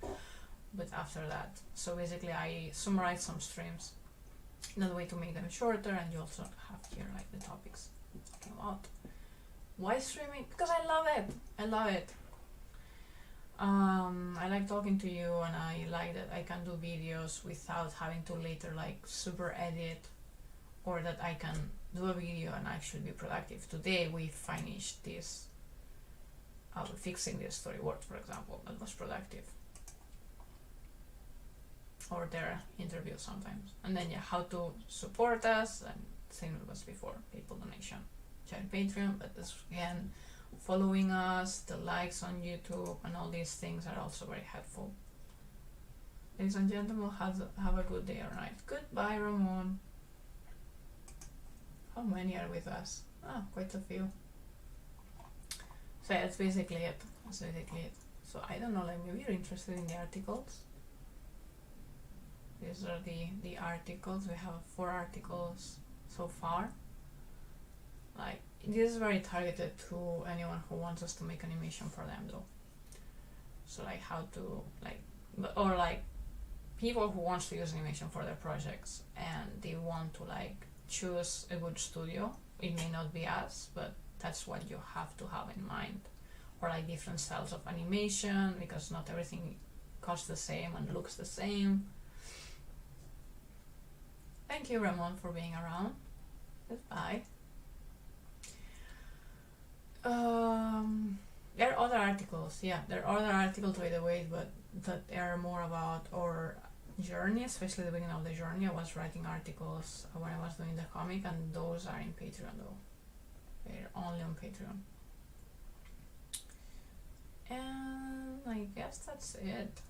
but after that, so basically I summarize some streams, another way to make them shorter, and you also have here like the topics talking about. Why streaming? Because I love it. I love it. I like talking to you, and I like that I can do videos without having to later like super edit, or that I can do a video and actually be productive. Today we finished this, fixing this storyboard, for example. That was productive. Or their interview sometimes. And then yeah, how to support us, and same as before, PayPal donation, share Patreon, but this again following us, the likes on YouTube, and all these things are also very helpful. Ladies and gentlemen, have a good day or night. Goodbye, Ramon. How many are with us? Ah, quite a few. So yeah, that's basically it. So I don't know, like maybe you're interested in the articles. These are the articles. We have 4 articles so far. Like, this is very targeted to anyone who wants us to make animation for them though. So like how to or like people who want to use animation for their projects and they want to like choose a good studio. It may not be us, but that's what you have to have in mind. Or like different styles of animation, because not everything costs the same and looks the same. Thank you, Ramon, for being around. Goodbye. There are other articles, there are other articles by the way, but that are more about our journey, especially the beginning of the journey. I was writing articles when I was doing the comic, and those are in Patreon though. They're only on Patreon. And I guess that's it.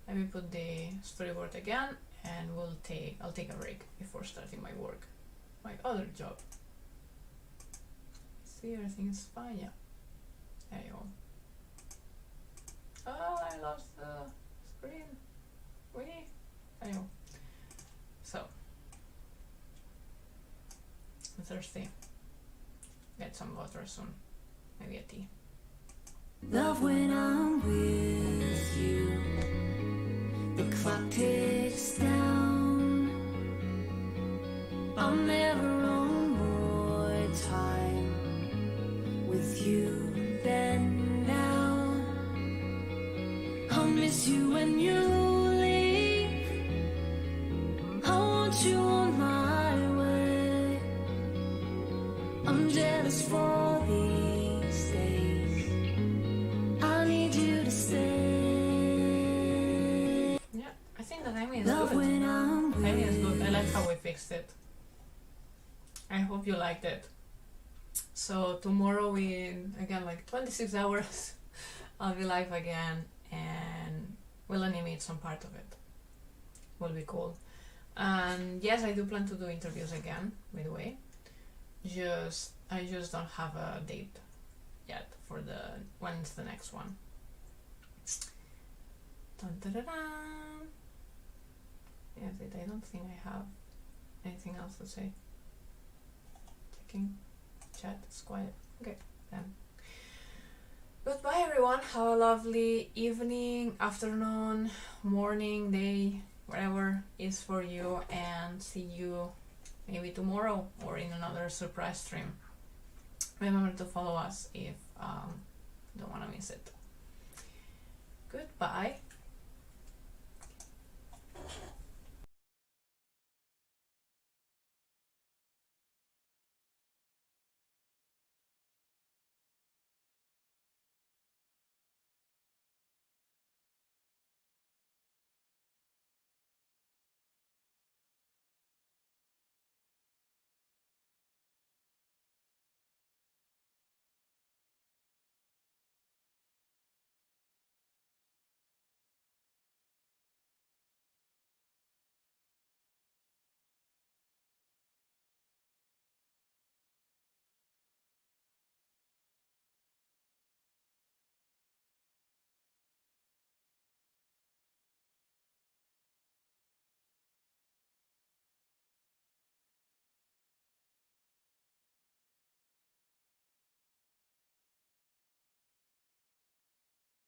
Let me put the storyboard again, and I'll take a break before starting my work. My other job. See, everything is fine, yeah. There you go. Oh, I lost the screen. Wee. There you go. So, I'm thirsty. Get some water soon. Maybe a tea. Love when I'm with you. The clock ticks down. I'm never on more time with you than now. I'll miss you when you leave. I want you on my way. I'm jealous for these days. I need you to stay. Yeah, I think the timing is good. Timing is good. I like how we fixed it. I hope you liked it. So tomorrow in again like 26 hours I'll be live again and we'll animate some part of it. Will be cool. And yes, I do plan to do interviews again, by the way. I just don't have a date yet for when's the next one. Dun, dun, dun, dun. Yes, I don't think I have anything else to say. Checking chat, it's quiet. Okay, then. Goodbye everyone, have a lovely evening, afternoon, morning, day, whatever is for you, and see you maybe tomorrow or in another surprise stream. Remember to follow us if you don't want to miss it. Goodbye.